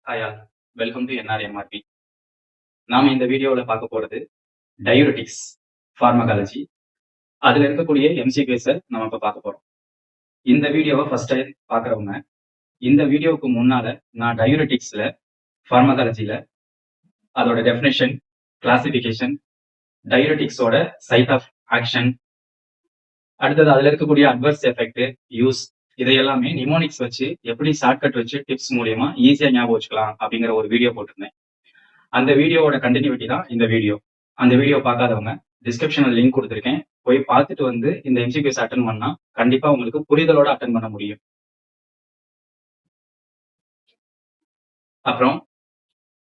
Hi all. Welcome to NRMRB. நாம இந்த வீடியோவில் பார்க்க போறது டயூரெட்டிக்ஸ் ஃபார்மகாலஜி. அதுல இருக்கக்கூடிய எம்சிக்யூஸை நம்ம இப்ப பார்க்க போறோம். இந்த வீடியோவை ஃபர்ஸ்ட் டைம் பார்க்குறவங்க இந்த வீடியோவுக்கு முன்னால நான் டயூரெட்டிக்ஸ்ல ஃபார்மகாலஜில அதோட டெஃபினேஷன், கிளாசிபிகேஷன், டயூரெட்டிக்ஸோட சைட் ஆஃப் ஆக்ஷன், அடுத்தது அதுல இருக்கக்கூடிய அட்வர்ஸ் எஃபெக்ட், யூஸ், இதையெல்லாமே நிமோனிக்ஸ் வச்சு எப்படி ஷார்ட்கட் வச்சு டிப்ஸ் மூலியமா ஈஸியா ஞாபகம் வச்சுக்கலாம் அப்படிங்கிற ஒரு வீடியோ போட்டிருந்தேன். அந்த வீடியோவோட கண்டினியூட்டி தான் இந்த வீடியோ. அந்த வீடியோ பார்க்காதவங்க டிஸ்கிரிப்ஷன்ல லிங்க் கொடுத்துருக்கேன், போய் பார்த்துட்டு வந்து இந்த எம்சிக்யூஸ் அட்டன் பண்ணா கண்டிப்பா உங்களுக்கு புரிதலோட அட்டன் பண்ண முடியும். அப்புறம்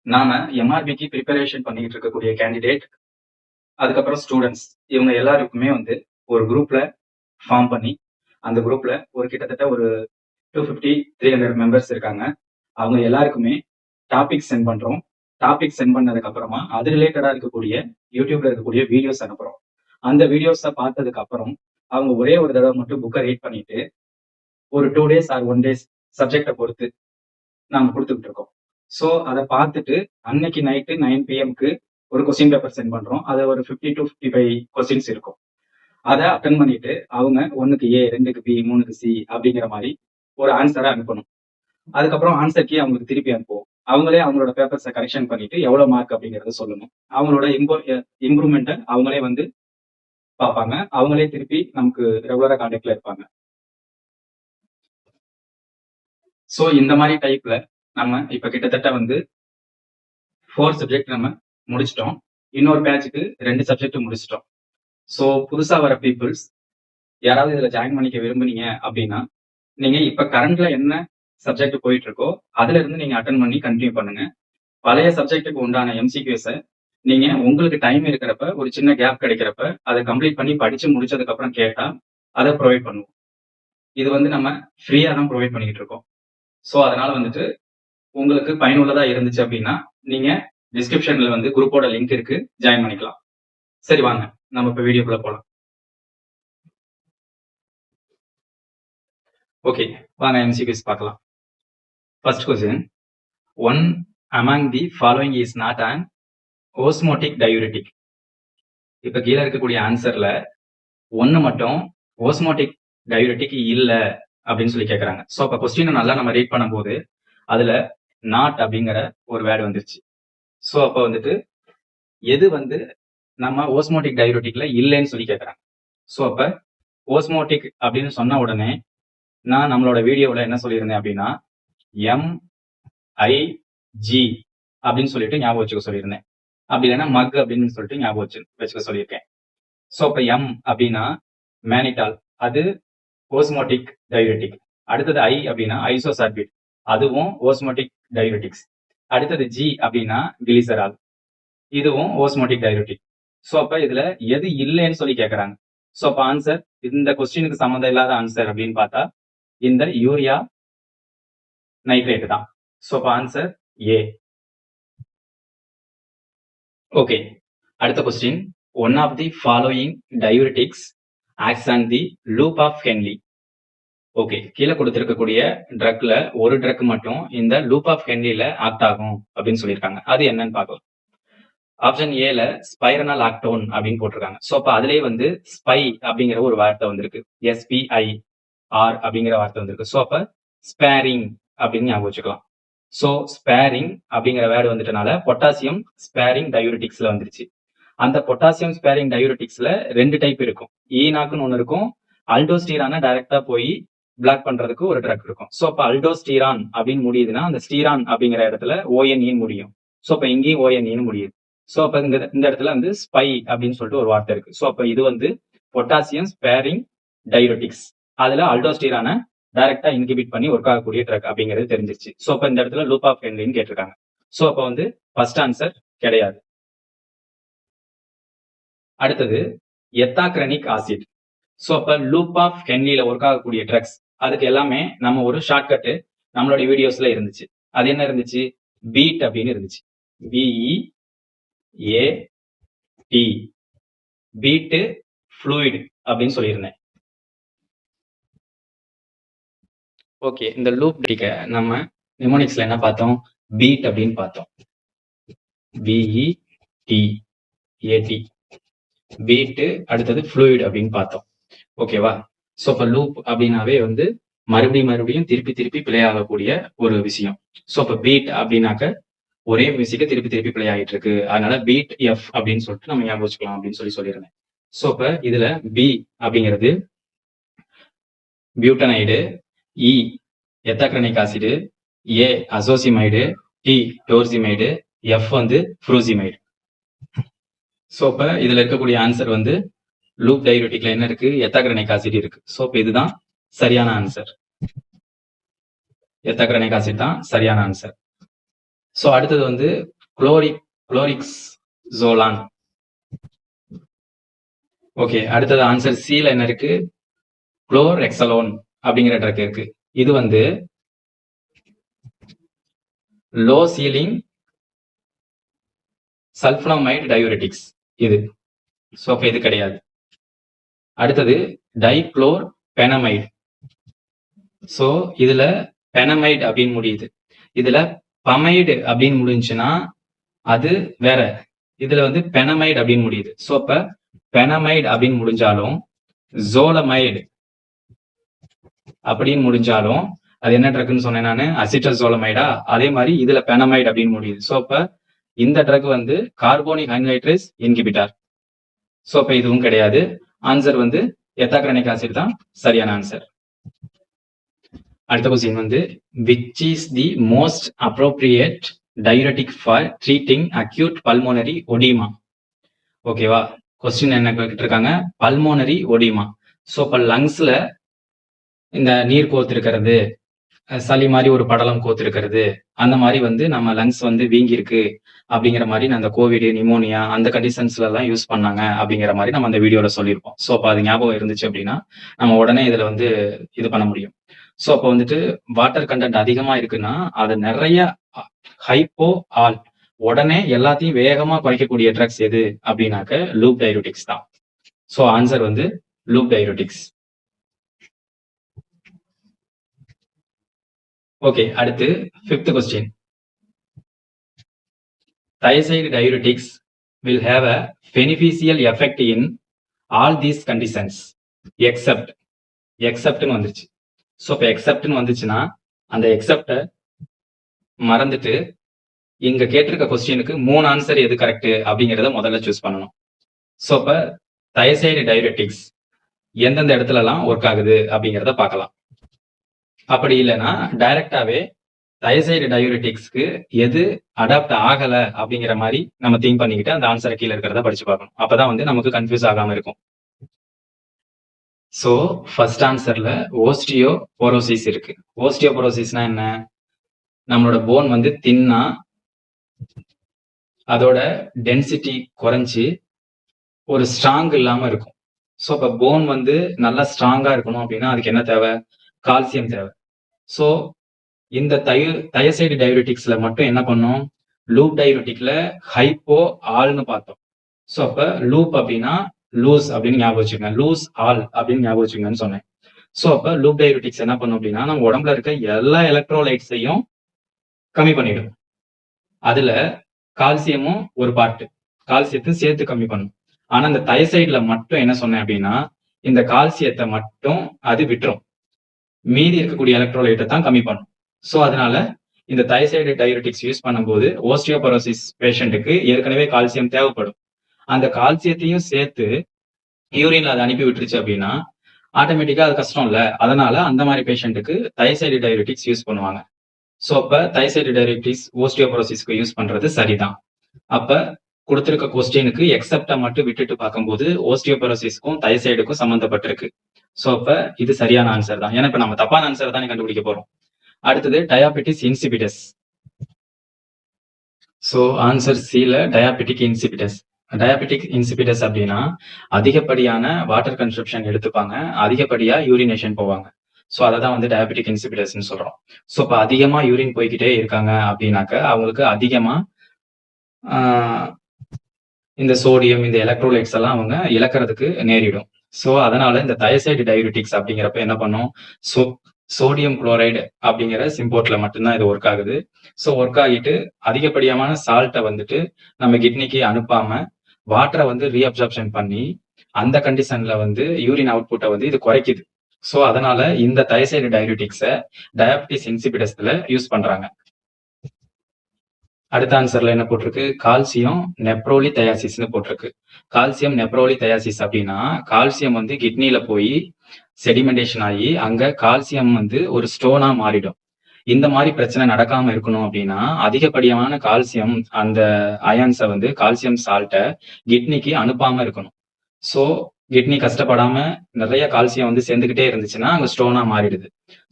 நாம எம்ஆர்பிக்கு ப்ரிப்பரேஷன் பண்ணிட்டு இருக்கக்கூடிய கேண்டிடேட், அதுக்கப்புறம் ஸ்டூடெண்ட்ஸ், இவங்க எல்லாருக்குமே வந்து ஒரு குரூப்ல ஃபார்ம் பண்ணி அந்த குரூப்ல ஒரு கிட்டத்தட்ட ஒரு 250-300 மெம்பர்ஸ் இருக்காங்க. அவங்க எல்லாருக்குமே டாபிக் சென்ட் பண்றோம். டாபிக் சென்ட் பண்ணதுக்கு அப்புறமா அது ரிலேட்டடா இருக்கக்கூடிய யூடியூப்ல இருக்கக்கூடிய வீடியோஸ் அனுப்புறோம். அந்த வீடியோஸை பார்த்ததுக்கு அப்புறம் அவங்க ஒரே ஒரு தடவை மட்டும் புக்கை ரீட் பண்ணிட்டு ஒரு 2 days ஆர் 1 days சப்ஜெக்டை பொறுத்து நாங்க கொடுத்துட்டு இருக்கோம். ஸோ அதை பார்த்துட்டு அன்னைக்கு நைட்டு 9 PM ஒரு கொஸ்டின் பேப்பர் சென்ட் பண்றோம். அதை ஒரு 50 to 55 கொஸ்டின்ஸ் இருக்கும். அதை அட்டன் பண்ணிட்டு அவங்க 1க்கு A, 2க்கு B, 3க்கு C அப்படிங்கிற மாதிரி ஒரு ஆன்சரை அனுப்பணும். அதுக்கப்புறம் ஆன்சர் கீ அவங்களுக்கு திருப்பி அனுப்புவோம். அவங்களே அவங்களோட பேப்பர்ஸை கரெக்ஷன் பண்ணிட்டு எவ்வளவு மார்க் அப்படிங்கறத சொல்லணும். அவங்களோட இம்ப்ரூவ்மெண்ட்டை அவங்களே வந்து பார்ப்பாங்க. அவங்களே திருப்பி நமக்கு ரெகுலரா கான்டாக்ட்ல இருப்பாங்க. ஸோ இந்த மாதிரி டைப்ல நம்ம இப்ப கிட்டத்தட்ட வந்து 4 சப்ஜெக்ட் நம்ம முடிச்சிட்டோம். இன்னொரு பேட்சுக்கு 2 சப்ஜெக்ட் முடிச்சிட்டோம். ஸோ புதுசா வர பீப்புள்ஸ் யாராவது இதுல ஜாயின் பண்ணிக்க விரும்புனீங்க அப்படின்னா நீங்க இப்ப கரண்ட்ல என்ன சப்ஜெக்ட் போயிட்டு இருக்கோ அதுல இருந்து நீங்க அட்டன் பண்ணி கண்டினியூ பண்ணுங்க. பழைய சப்ஜெக்ட்டுக்கு உண்டான எம்சிக்யூஸை நீங்க உங்களுக்கு டைம் இருக்கிறப்ப ஒரு சின்ன கேப் கிடைக்கிறப்ப அதை கம்ப்ளீட் பண்ணி படிச்சு முடிச்சதுக்கு அப்புறம் கேட்டா அதை ப்ரொவைட் பண்ணுவோம். இது வந்து நம்ம ஃப்ரீயா தான் ப்ரொவைட் பண்ணிட்டு இருக்கோம். ஸோ அதனால வந்துட்டு உங்களுக்கு பயனுள்ளதா இருந்துச்சு அப்படின்னா நீங்க டிஸ்கிரிப்ஷன்ல வந்து குரூப்போட லிங்க் இருக்கு, ஜாயின் பண்ணிக்கலாம். சரி, வாங்க நம்ம இப்ப வீடியோக்குள்ள போலாம். ஓகே, வாங்க எம்சிக்யூஸ் பார்க்கலாம். First question, one among the following is not an osmotic diuretic. இப்ப கீழே இருக்கக்கூடிய ஆன்சர்ல ஒன்னு மட்டும் ஓஸ்மோட்டிக் டயூரெட்டிக் இல்ல அப்படின்னு சொல்லி கேட்கறாங்க. ஸோ அப்ப கொஸ்டினை நல்லா நம்ம ரீட் பண்ணும்போது அதுல நாட் அப்படிங்கிற ஒரு வேர்டு வந்துருச்சு. ஸோ அப்ப வந்துட்டு எது வந்து நம்ம ஓஸ்மோட்டிக் டயூரெட்டிக்ல இல்லைன்னு சொல்லி கேட்கறாங்க. ஸோ அப்ப ஓஸ்மோட்டிக் அப்படின்னு சொன்ன உடனே நான் நம்மளோட வீடியோவில் என்ன சொல்லியிருந்தேன் அப்படின்னா MIG அப்படின்னு சொல்லிட்டு ஞாபகம் வச்சுக்க சொல்லியிருந்தேன். அப்படி இல்லைன்னா மக் அப்படின்னு சொல்லிட்டு ஞாபகம் வச்சுக்க சொல்லியிருக்கேன். ஸோ அப்ப M அப்படின்னா மேனிட்டால், அது ஓஸ்மோட்டிக் டயூரெட்டிக். அடுத்தது I அப்படின்னா ஐசோசார்பிட், அதுவும் ஓஸ்மோட்டிக் டயூரெட்டிக்ஸ். அடுத்தது G அப்படின்னா கிளிசரால், இதுவும் ஓஸ்மோட்டிக் டயூரெட்டிக். ஸோ அப்ப இதுல எது இல்லைன்னு சொல்லி கேட்கறாங்க. ஸோ அப்ப ஆன்சர், இந்த கொஸ்டினுக்கு சம்மந்தம் இல்லாத ஆன்சர் அப்படின்னு பார்த்தா இந்த யூரியா நைட்ரேட் தான். ஸோ அப்ப ஆன்சர் A. ஓகே, அடுத்த question, one of the following diuretics acts on the loop of Henle. Okay, கீழே கொடுத்திருக்கக்கூடிய ட்ரக்ல ஒரு ட்ரக் மட்டும் இந்த லூப் ஆஃப் ஹென்லில ஆக்ட் ஆகும் அப்படின்னு சொல்லியிருக்காங்க. அது என்னன்னு பார்க்கலாம். ஆப்ஷன் ஏல ஸ்பைரனலாக்டோன் அப்படின்னு போட்டிருக்காங்க. ஸோ அப்ப அதுலயே வந்து ஸ்பை அப்படிங்கிற ஒரு வார்த்தை வந்திருக்கு, SPIR அப்படிங்கிற வார்த்தை வந்திருக்கு. ஸோ அப்ப ஸ்பேரிங் அப்படின்னு ஞாபகம் வச்சுக்கலாம். ஸோ ஸ்பேரிங் அப்படிங்கிற வேர்டு வந்துட்டனால பொட்டாசியம் ஸ்பேரிங் டயூரெட்டிக்ஸ்ல வந்துருச்சு. அந்த பொட்டாசியம் ஸ்பேரிங் டயூரெட்டிக்ஸ்ல 2 டைப் இருக்கும். ஈனாக்குன்னு ஒன்று இருக்கும், அல்டோஸ்டீரான டைரக்டா போய் பிளாக் பண்றதுக்கு ஒரு ட்ரக் இருக்கும். ஸோ அப்ப அல்டோஸ்டீரான் அப்படின்னு முடியுதுன்னா அந்த ஸ்டீரான் அப்படிங்கிற இடத்துல ONE முடியும். ஸோ அப்ப இங்கேயும் ONE முடியுது. ஸோ அப்ப இந்த இடத்துல வந்து ஸ்பை அப்படின்னு சொல்லிட்டு ஒரு வார்த்தை இருக்கு. ஸோ அப்ப இது வந்து பொட்டாசியம் ஸ்பேரிங் டயூரெட்டிக்ஸ், அதுல அல்டோஸ்டீரான டைரக்டா இன்ஹிபிட் பண்ணி ஒர்க் ஆகக்கூடிய ட்ரக் அப்படிங்கிறது தெரிஞ்சிருச்சு. ஸோ அப்ப இந்த இடத்துல லூப் ஆஃப் ஹென்லின்னு கேட்டிருக்காங்க. ஸோ அப்ப வந்து ஃபர்ஸ்ட் ஆன்சர் கிடையாது. அடுத்தது எத்தாக்ரனிக் ஆசிட். ஸோ அப்ப லூப் ஆஃப் ஹென்லில ஒர்க் ஆகக்கூடிய ட்ரக்ஸ் அதுக்கு எல்லாமே நம்ம ஒரு ஷார்ட்கட் நம்மளுடைய வீடியோஸ்ல இருந்துச்சு. அது என்ன இருந்துச்சு? பீட் அப்படின்னு இருந்துச்சு, BEAT, பீட்டு ஃப்ளூயிட் அப்படின்னு சொல்லியிருந்தேன். ஓகே, இந்த லூப் நம்ம நிமோனிக்ஸ்ல என்ன பார்த்தோம்? பீட் அப்படின்னு பார்த்தோம். BETAT beat. அடுத்தது ஃப்ளூயிட் அப்படின்னு பார்த்தோம். ஓகேவா? ஸோ இப்போ லூப் அப்படின்னாவே வந்து மறுபடியும் திருப்பி பிளே ஆகக்கூடிய ஒரு விஷயம். ஸோ இப்போ பீட் அப்படின்னாக்க ஒரே மியூசிக்கை திருப்பி பிளே ஆகிட்டு இருக்கு, அதனால பீட் எஃப் அப்படின்னு சொல்லிட்டு நம்ம ஞாபகம் வச்சுக்கலாம் அப்படின்னு சொல்லியிருந்தேன். ஸோ இப்போ இதுல பி அப்படிங்கிறது பியூட்டனைடு, இ எத்தாக்ரனிக் ஆசிடு, ஏ அசோசிமைடு, டி டோர்சிமைடு, எஃப் வந்து ஃப்ரூசிமைடு. ஸோ இப்போ இதுல இருக்கக்கூடிய ஆன்சர் வந்து லூப் டையூரெட்டிக்ல என்ன இருக்கு? எத்தாக்ரனிக் ஆசிட் இருக்கு. ஸோ இப்போ இதுதான் சரியான ஆன்சர். எத்தாக்ரனிக் ஆசிட் தான் சரியான ஆன்சர். ஸோ அடுத்தது வந்து குளோரிக்ஸோலான். ஓகே, அடுத்தது ஆன்சர் சில என்ன இருக்கு? குளோரெக்சலோன் அப்படிங்கிற ட்ரக் இருக்கு. இது வந்து லோ சீலிங் சல்ஃபனமைடு டயூரெட்டிக்ஸ் இது. ஸோ அப்போ இது கிடையாது. அடுத்தது டைக்ளோர் பெனமைடு. ஸோ இதுல பெனமைடு அப்படின்னு முடியுது. இதுல பமைடு அப்படின்னு முடிஞ்சுன்னா அது வேற. இதுல வந்து பெனமைடு அப்படின்னு முடியுது. ஸோ அப்ப பெனமைடு அப்படின்னு முடிஞ்சாலும் ஜோலமைடு அப்படின்னு முடிஞ்சாலும் அது என்ன ட்ரக்னு சொன்னேன் நான்? அசிட்டோசோலமைடா. அதே மாதிரி இதுல பெனமைடு அப்படின்னு முடியுது. ஸோ அப்ப இந்த ட்ரக் வந்து கார்போனிக் அன்ஹைட்ரேஸ் இன்ஹிபிட்டார். ஸோ அப்ப இதுவும் கிடையாது. ஆன்சர் வந்து எத்தாக்ரனிக் ஆசிட் தான் சரியான ஆன்சர். அடுத்த கொஸ்டின் வந்து which is the most appropriate diuretic for treating acute pulmonary edema? ஓகேவா? கொஸ்டின் என்ன கேட்டிருக்காங்க? பல்மோனரி ஒடிமா. ஸோ இப்போ லங்ஸ்ல இந்த நீர் கோர்த்திருக்கிறது, சளி மாதிரி ஒரு படலம் கோர்த்திருக்கிறது, அந்த மாதிரி வந்து நம்ம லங்ஸ் வந்து வீங்கி இருக்கு அப்படிங்கிற மாதிரி அந்த கோவிட், நிமோனியா அந்த கண்டிஷன்ஸ்ல எல்லாம் யூஸ் பண்ணாங்க அப்படிங்கிற மாதிரி நம்ம அந்த வீடியோல சொல்லியிருப்போம். ஸோ அப்போ அது ஞாபகம் இருந்துச்சு அப்படின்னா நம்ம உடனே இதுல வந்து இது பண்ண முடியும். ஸோ அப்போ வந்துட்டு வாட்டர் கண்டென்ட் அதிகமா இருக்குன்னா அது நிறைய ஹைப்போ ஆல் உடனே எல்லாத்தையும் வேகமா குறைக்கக்கூடிய ட்ரக்ஸ் எது அப்படின்னாக்க லூப் டையூரெட்டிக்ஸ் தான். ஸோ ஆன்சர் வந்து லூப் டையூரெட்டிக்ஸ். ஓகே, அடுத்து 5th question. thiazide diuretics will have a beneficial effect in all these conditions exceptனு வந்துருச்சு. ஸோ இப்போ எக்ஸப்ட்னு வந்துச்சுன்னா அந்த எக்ஸப்டை மறந்துட்டு இங்க கேட்டிருக்க கொஸ்டினுக்கு 3 ஆன்சர் எது கரெக்ட் அப்படிங்கிறத முதல்ல சூஸ் பண்ணணும். ஸோ இப்போ thiazide diuretics எந்தெந்த இடத்துல எல்லாம் ஒர்க் ஆகுது அப்படிங்கிறத பார்க்கலாம். அப்படி இல்லைன்னா டைரக்டாவே thiazide diureticsக்கு எது அடாப்ட் ஆகல அப்படிங்கிற மாதிரி நம்ம திங்க் பண்ணிக்கிட்டு அந்த ஆன்சரை கீழே இருக்கிறத படிச்சு பார்க்கணும். அப்பதான் வந்து நமக்கு கன்ஃபியூஸ் ஆகாம இருக்கும். ஸோ ஃபர்ஸ்ட் ஆன்சர்ல ஓஸ்டியோபோரோசிஸ் இருக்கு. ஓஸ்டியோபோரோசிஸ்னா என்ன? நம்மளோட போன் வந்து தின்னா அதோட டென்சிட்டி குறைஞ்சி ஒரு ஸ்ட்ராங் இல்லாம இருக்கும். ஸோ இப்போ போன் வந்து நல்லா ஸ்ட்ராங்கா இருக்கணும் அப்படின்னா அதுக்கு என்ன தேவை? கால்சியம் தேவை. ஸோ இந்த thiazide diureticsல மட்டும் என்ன பண்ணும்? லூப் டையூரெட்டிக்ல ஹைப்போ ஆல்னு பார்த்தோம். ஸோ அப்ப லூப் அப்படின்னா லூஸ் அப்படின்னு ஞாபகம் வச்சுக்கோங்க, லூஸ் ஆல் அப்படின்னு ஞாபகம் வச்சுக்கோங்கன்னு சொன்னேன். ஸோ அப்ப லூப் டையூரெட்டிக்ஸ் என்ன பண்ணும் அப்படின்னா நம்ம உடம்புல இருக்க எல்லா எலக்ட்ரோலைட்ஸையும் கம்மி பண்ணிடும். அதுல கால்சியமும் ஒரு பார்ட், கால்சியத்தையும் சேர்த்து கம்மி பண்ணும். ஆனா இந்த thiazideல மட்டும் என்ன சொன்னேன் அப்படின்னா இந்த கால்சியத்தை மட்டும் அது விட்டுரும், மீதி இருக்கக்கூடிய எலக்ட்ரோலைட்டை தான் கம்மி பண்ணும். ஸோ அதனால இந்த thiazide diuretics யூஸ் பண்ணும்போது ஓஸ்டியோபோரோசிஸ் பேஷண்ட்டுக்கு ஏற்கனவே கால்சியம் தேவைப்படும். அந்த கால்சியத்தையும் சேர்த்து யூரின்ல அதை அனுப்பி விட்டுருச்சு அப்படின்னா ஆட்டோமேட்டிக்கா அது கஷ்டம் இல்ல. அதனால அந்த மாதிரி பேஷண்ட்டுக்கு thiazide diuretics யூஸ் பண்ணுவாங்க. ஸோ அப்ப thiazide diuretics ஓஸ்டியோபோரோசிஸ்க்கு யூஸ் பண்றது சரிதான். அப்ப கொடுத்திருக்க கொஸ்டினுக்கு எக்ஸப்டை மட்டும் விட்டுட்டு பார்க்கும்போது ஓஸ்டியோபோரோசிஸ்க்கும் thiazideக்கும் சம்பந்தப்பட்டிருக்கு. ஸோ அப்ப இது சரியான ஆன்சர் தான். ஏன்னா இப்ப நம்ம தப்பான ஆன்சர் தானே கண்டுபிடிக்க போறோம். அடுத்தது டயாபெட்டிஸ் இன்சிபிடஸ். ஸோ ஆன்சர் சில டயாபெட்டிக் இன்சிபிடஸ். டயாபெட்டிக் இன்சிபிடஸ் அப்படின்னா அதிகப்படியான வாட்டர் கன்சப்ஷன் எடுத்துப்பாங்க, அதிகப்படியா யூரினேஷன் போவாங்க. ஸோ அதை தான் வந்து டயாபெட்டிக் இன்சிபிடஸ்ன்னு சொல்றோம். ஸோ இப்போ அதிகமா யூரின் போய்கிட்டே இருக்காங்க அப்படின்னாக்க அவங்களுக்கு அதிகமா இந்த சோடியம், இந்த எலக்ட்ரோலைட்ஸ் எல்லாம் அவங்க இழக்கிறதுக்கு நேரிடும். ஸோ அதனால இந்த thiazide diuretics அப்படிங்கிறப்ப என்ன பண்ணும்? சோடியம் குளோரைடு அப்படிங்கிற சிம்போர்ட்ல மட்டும்தான் இது ஒர்க் ஆகுது. ஸோ ஒர்க் ஆகிட்டு அதிகப்படியான சால்ட்டை வந்துட்டு நம்ம கிட்னிக்கு அனுப்பாம வாட்டரை வந்து ரீஅப்சார்ப்ஷன் பண்ணி அந்த கண்டிஷன்ல வந்து யூரின் அவுட்புட்டை வந்து இது குறைக்குது. ஸோ அதனால இந்த தயசைடு டயயூரிட்டிக்ஸை டயாபிட்டிஸ் இன்சிபிடஸ்ல யூஸ் பண்றாங்க. அடுத்த ஆன்சர்ல என்ன போட்டிருக்கு? கால்சியம் நெப்ரோலிதயாசிஸ்னு போட்டிருக்கு. கால்சியம் நெப்ரோலிதயாசிஸ் அப்படின்னா கால்சியம் வந்து கிட்னில போய் செடிமெண்டேஷன் ஆகி அங்க கால்சியம் வந்து ஒரு ஸ்டோனா மாறிடும். இந்த மாதிரி பிரச்சனை நடக்காம இருக்கணும் அப்படின்னா அதிகப்படியான கால்சியம் அந்த அயான்ஸை வந்து கால்சியம் சால்ட்டை கிட்னிக்கு அனுப்பாம இருக்கணும். ஸோ கிட்னி கஷ்டப்படாம நிறைய கால்சியம் வந்து சேர்ந்துகிட்டே இருந்துச்சுன்னா அங்க ஸ்டோனா மாறிடுது.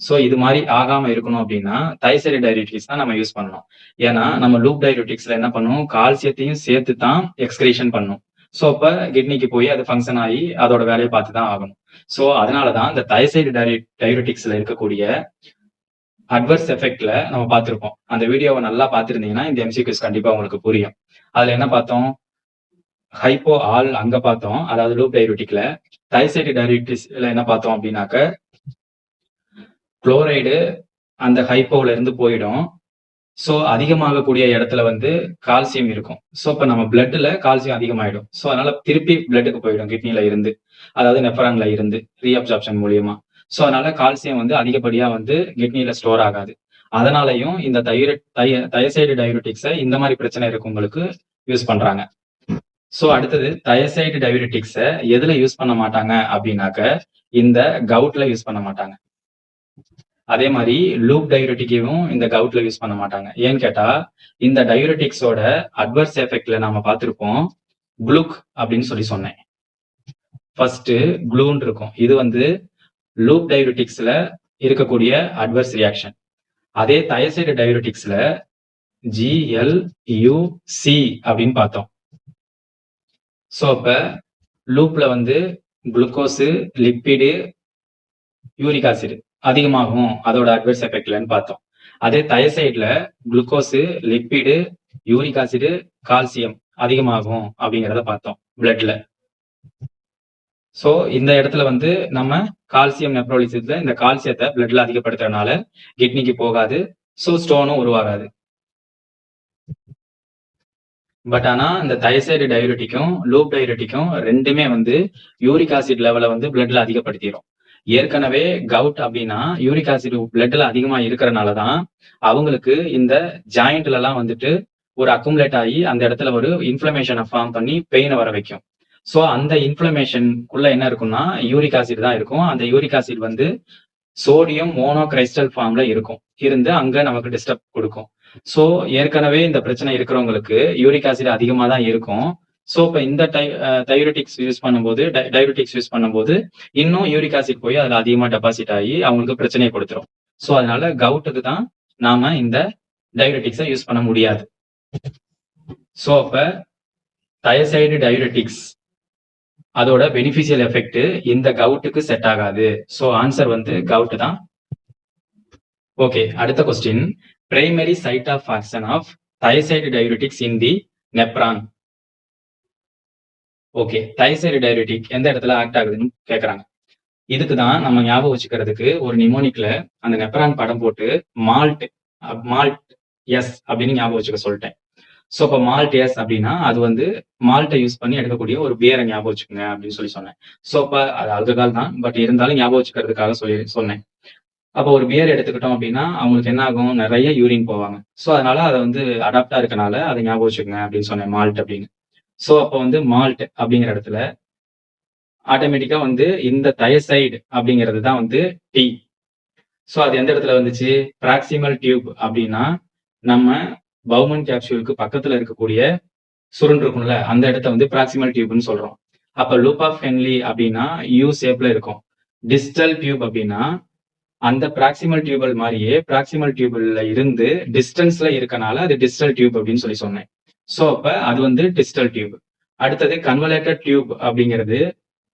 ஸோ இது மாதிரி ஆகாம இருக்கணும் அப்படின்னா தயசைடு டயயூரிட்டிக்ஸ் தான் நம்ம யூஸ் பண்ணணும். ஏன்னா நம்ம லூப் டயயூரிட்டிக்ஸ்ல என்ன பண்ணும், கால்சியத்தையும் சேர்த்து தான் எக்ஸ்கிரீஷன் பண்ணும். ஸோ அப்ப கிட்னிக்கு போய் அது ஃபங்க்ஷன் ஆகி அதோட வேலையை பார்த்து தான் ஆகணும். ஸோ அதனாலதான் இந்த தயசைடு டயயூரிட்டிக்ஸ்ல இருக்கக்கூடிய அட்வர்ஸ் எஃபெக்ட்ல நம்ம பார்த்திருப்போம். அந்த வீடியோவை நல்லா பார்த்திருந்தீங்கன்னா இந்த எம்சிக்யூஸ் கண்டிப்பா உங்களுக்கு புரியும். அதுல என்ன பார்த்தோம்? ஹைப்போ ஆல் அங்க பார்த்தோம், அதாவது லூப் டயயூரிட்டிக்ல. தயசைடு டயயூரிட்டிக்ஸ்ல என்ன பார்த்தோம் அப்படின்னாக்க குளோரைடு அந்த ஹைப்போல இருந்து போயிடும். ஸோ அதிகமாகக்கூடிய இடத்துல வந்து கால்சியம் இருக்கும். ஸோ இப்ப நம்ம பிளட்ல கால்சியம் அதிகமாயிடும். ஸோ அதனால திருப்பி பிளட்டுக்கு போயிடும் கிட்னில இருந்து, அதாவது நெஃப்ரான்ல இருந்து ரீஅப்சார்ப்ஷன் மூலியமா. ஸோ அதனால கால்சியம் வந்து அதிகப்படியா வந்து கிட்னில ஸ்டோர் ஆகாது. அதனாலயும் இந்த தயசைடு டயயூரிட்டிக்ஸை இந்த மாதிரி பிரச்சனை இருக்கவங்களுக்கு யூஸ் பண்றாங்க. ஸோ அடுத்தது தயசைடு டயயூரிட்டிக்ஸை எதுல யூஸ் பண்ண மாட்டாங்க அப்படின்னாக்க இந்த கவுட்ல யூஸ் பண்ண மாட்டாங்க. அதே மாதிரி லூப் டயயூரிட்டிக்கையும் இந்த கவுட்ல யூஸ் பண்ண மாட்டாங்க. ஏன்னு கேட்டா இந்த டயயூரிட்டிக்ஸோட அட்வர்ஸ் எஃபெக்ட்ல நாம பார்த்திருப்போம், குளுக் அப்படின்னு சொல்லி சொன்னேன். ஃபர்ஸ்ட் குளூன் இருக்கும். இது வந்து லூப் டயயூரிட்டிக்ஸ்ல இருக்கக்கூடிய அட்வர்ஸ் ரியாக்ஷன். அதே தயசைடு டயயூரிட்டிக்ஸ்ல GLUC அப்படின்னு பார்த்தோம். ஸோ அப்ப லூப்ல வந்து குளுக்கோஸ், லிப்பிடு, யூரிக் ஆசிட் அதிகமாகும் அதோட அட்வர்ஸ் எஃபெக்ட்லன்னு பார்த்தோம். அதே தயசைட்ல glucose, lipid, uric acid, calcium அதிகமாகும் அப்படிங்கிறத பார்த்தோம் பிளட்ல. ஸோ இந்த இடத்துல வந்து நம்ம கால்சியம் நெப்ரோலிசிஸ்ல இந்த கால்சியத்தை பிளட்ல அதிகப்படுத்துறதுனால கிட்னிக்கு போகாது. ஸோ ஸ்டோனும் உருவாகாது. பட் ஆனா இந்த தயசைடு டயயூரிட்டிக்கும் லூப் டயயூரிட்டிக்கும் ரெண்டுமே வந்து யூரிக் ஆசிட் லெவலை வந்து பிளட்ல அதிகப்படுத்திடும். ஏற்கனவே கவுட் அப்படின்னா யூரிக் ஆசிட் பிளட்ல அதிகமா இருக்கிறனாலதான் அவங்களுக்கு இந்த ஜாயிண்ட்ல எல்லாம் வந்துட்டு ஒரு அக்குமுலேட் ஆகி அந்த இடத்துல ஒரு இன்ஃபிளமேஷனை ஃபார்ம் பண்ணி பெயினை வர வைக்கும். ஸோ அந்த இன்ஃபிளமேஷனுக்குள்ள என்ன இருக்கும்னா யூரிக் ஆசிட் தான் இருக்கும். அந்த யூரிக் ஆசிட் வந்து சோடியம் மோனோகிரைஸ்டல் ஃபார்ம்ல இருக்கும், இருந்து அங்க நமக்கு டிஸ்டர்ப் கொடுக்கும். ஸோ ஏற்கனவே இந்த பிரச்சனை இருக்கிறவங்களுக்கு யூரிக் ஆசிட் அதிகமா தான் இருக்கும். ஸோ இப்ப இந்த டயயூரிட்டிக்ஸ் யூஸ் பண்ணும்போது இன்னும் யூரிக் ஆசிட் போய் அதுல அதிகமா டெபாசிட் ஆகி அவங்களுக்கு பிரச்சனையை கொடுத்துரும். ஸோ அதனால கவுட்டுக்கு தான் நாம இந்த டயயூரிட்டிக்ஸை யூஸ் பண்ண முடியாது. ஸோ அப்ப தயசைடு டயயூரிட்டிக்ஸ் அதோட பெனிஃபிஷியல் எஃபெக்ட் இந்த கவுட்டுக்கு செட் ஆகாது. ஸோ ஆன்சர் வந்து கவுட் தான். ஓகே, அடுத்த question. Primary site of action of thiazide diuretics in the nephron. Okay, thiazide diuretic எந்த இடத்துல ஆக்ட் ஆகுதுன்னு கேட்கறாங்க. இதுக்கு தான் நம்ம ஞாபகம் வச்சுக்கிறதுக்கு ஒரு நிமோனிக்ல அந்த நெப்ரான் படம் போட்டு மால்ட் எஸ் அப்படின்னு ஞாபகம் வச்சுக்க சொல்லிட்டேன். ஸோ இப்போ மால்ட் எஸ் அப்படின்னா அது வந்து மால்ட்டை யூஸ் பண்ணி எடுக்கக்கூடிய ஒரு பியரை ஞாபகம் வச்சுக்கோங்க அப்படின்னு சொல்லி சொன்னேன். ஸோ இப்போ அது ஆல்கஹால் தான், பட் இருந்தாலும் ஞாபகம் வச்சுக்கிறதுக்காக சொன்னேன். அப்போ ஒரு பியர் எடுத்துக்கிட்டோம் அப்படின்னா அவங்களுக்கு என்ன ஆகும், நிறைய யூரின் போவாங்க. ஸோ அதனால அதை வந்து அடாப்டா இருக்கனால அதை ஞாபகம் வச்சுக்கோங்க அப்படின்னு சொன்னேன், மால்ட் அப்படின்னு. ஸோ அப்போ வந்து மால்ட் அப்படிங்கிற இடத்துல ஆட்டோமேட்டிக்கா வந்து இந்த தயசைடு அப்படிங்கிறது தான் வந்து டி. ஸோ அது எந்த இடத்துல வந்துச்சு? பிராக்சிமல் டியூப் அப்படின்னா நம்ம பவுமன் கேப்சூலுக்கு பக்கத்துல இருக்கக்கூடிய சுருண்டு இருக்கும்ல அந்த இடத்த வந்து பிராக்சிமல் டியூப்னு சொல்றோம். அப்ப லூப் ஆஃப் ஹென்லி அப்படின்னா யூ ஷேப்ல இருக்கும். டிஸ்டல் டியூப் அப்படின்னா அந்த பிராக்சிமல் டியூபல் மாதிரியே பிராக்சிமல் டியூபல்ல இருந்து டிஸ்டன்ஸ்ல இருக்கனால அது டிஸ்டல் டியூப் அப்படின்னு சொல்லி சொன்னேன். ஸோ அப்ப அது வந்து டிஸ்டல் டியூப். அடுத்தது கன்வலேட்டட் டியூப் அப்படிங்கிறது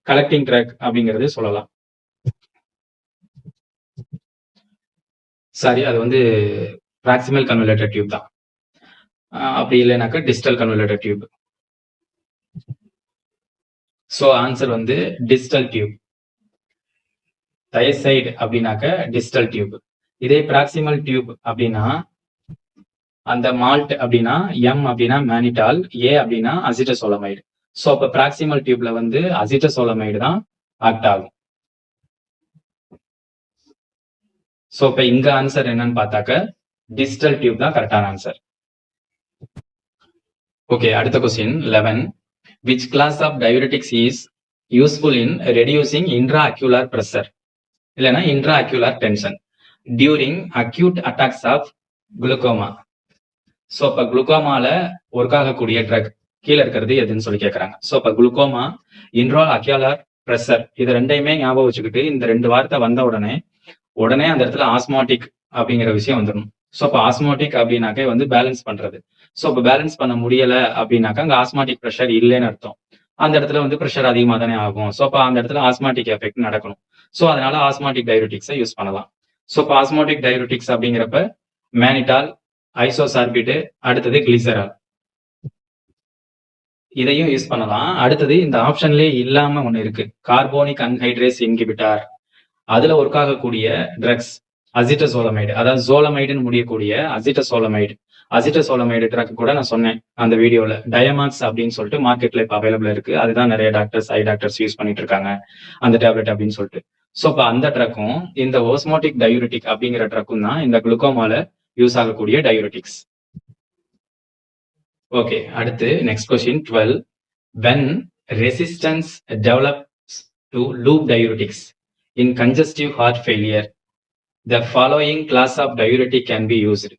கலெக்டிங் ட்ராக் அப்படிங்கிறது சொல்லலாம். சாரி, அது வந்து பிராக்சிமல் கன்வலேட்டட் டியூப் தான். அப்படி இல்லைனாக்கா டிஸ்டல் கன்வலேட்டட் டியூப். ஸோ ஆன்சர் வந்து டிஸ்டல் டியூப். தயசைடு அப்படின்னாக்க டிஸ்டல் டியூப். இதே பிராக்சிமல் டியூப் அப்படின்னா அந்த மால்ட் அப்படின்னா எம் அப்படின்னா மேனிடால், ஏ அப்படின்னா அசிட்டசோலமைடு. ஸோ அப்போ பிராக்சிமல் டியூப்ல வந்து அசிட்டசோலமைடு தான் ஆக்ட் ஆகும். ஸோ இப்போ இங்க ஆன்சர் என்னன்னு பார்த்தாக்க டிஸ்டல் டியூப் தான் கரெக்டான ஆன்சர். ஓகே, அடுத்த question 11. Which class of diuretics is useful in reducing intraocular pressure இல்லைன்னா intraocular tension during acute attacks of glaucoma? So இப்போ குளுக்கோமால ஒர்க் ஆகக்கூடிய ட்ரக் கீழே இருக்கிறது எதுன்னு சொல்லி கேட்குறாங்க. ஸோ இப்போ குளுக்கோமா, இன்ட்ரால் அக்யூலர் ப்ரெஷர், இது ரெண்டையுமே ஞாபகம் வச்சுக்கிட்டு இந்த 2 வார்த்தை வந்த உடனே அந்த இடத்துல ஆஸ்மாட்டிக் அப்படிங்கிற விஷயம் வந்துடும். ஸோ இப்போ ஆஸ்மாட்டிக் அப்படின்னாக்கே வந்து பேலன்ஸ் பண்றது. ஸோ இப்போ பேலன்ஸ் பண்ண முடியல அப்படின்னாக்கா அங்கே ஆஸ்மாட்டிக் ப்ரெஷர் இல்லைன்னு அர்த்தம். அந்த இடத்துல வந்து ப்ரெஷர் அதிகமாக தானே ஆகும். ஸோ அப்போ அந்த இடத்துல ஆஸ்மாட்டிக் எஃபெக்ட் நடக்கணும். ஸோ அதனால ஆஸ்மாட்டிக் டையூரிட்டிக்ஸை யூஸ் பண்ணலாம். ஸோ இப்போ ஆஸ்மாட்டிக் டையூரிட்டிக்ஸ் அப்படிங்கிறப்ப மேனிடால், ஐசோசார்பிட், அடுத்தது கிளிசரால், இதையும் யூஸ் பண்ணலாம். அடுத்தது இந்த ஆப்ஷன்லேயே இல்லாம ஒண்ணு இருக்கு, கார்போனிக் அன்ஹைட்ரேஸ் இன்ஹிபிட்டார். அதுல ஒர்க் ஆகக்கூடிய ட்ரக்ஸ் அசிட்டசோலமைடு, அதாவது சோலமைடுன்னு முடியக்கூடிய அசிட்டசோலமைடு ட்ரக் கூட நான் சொன்னேன் அந்த வீடியோல. டயமாக்ஸ் அப்படின்னு சொல்லிட்டு மார்க்கெட்ல இப்ப அவைலபிள் இருக்கு. அதுதான் நிறைய டாக்டர்ஸ், ஐ டாக்டர்ஸ் யூஸ் பண்ணிட்டு இருக்காங்க அந்த டேப்லெட் அப்படின்னு சொல்லிட்டு. ஸோ இப்போ அந்த ட்ரக்கும் இந்த ஓஸ்மோட்டிக் டயூரிட்டிக் அப்படிங்கிற ட்ரக்கும் தான் இந்த குளுக்கோமால யூஸ் ஆகக்கூடிய டயூரிட்டிக்ஸ். ஓகே, அடுத்து next question 12. When resistance develops to loop diuretics in congestive heart failure, the following class of diuretic can be used.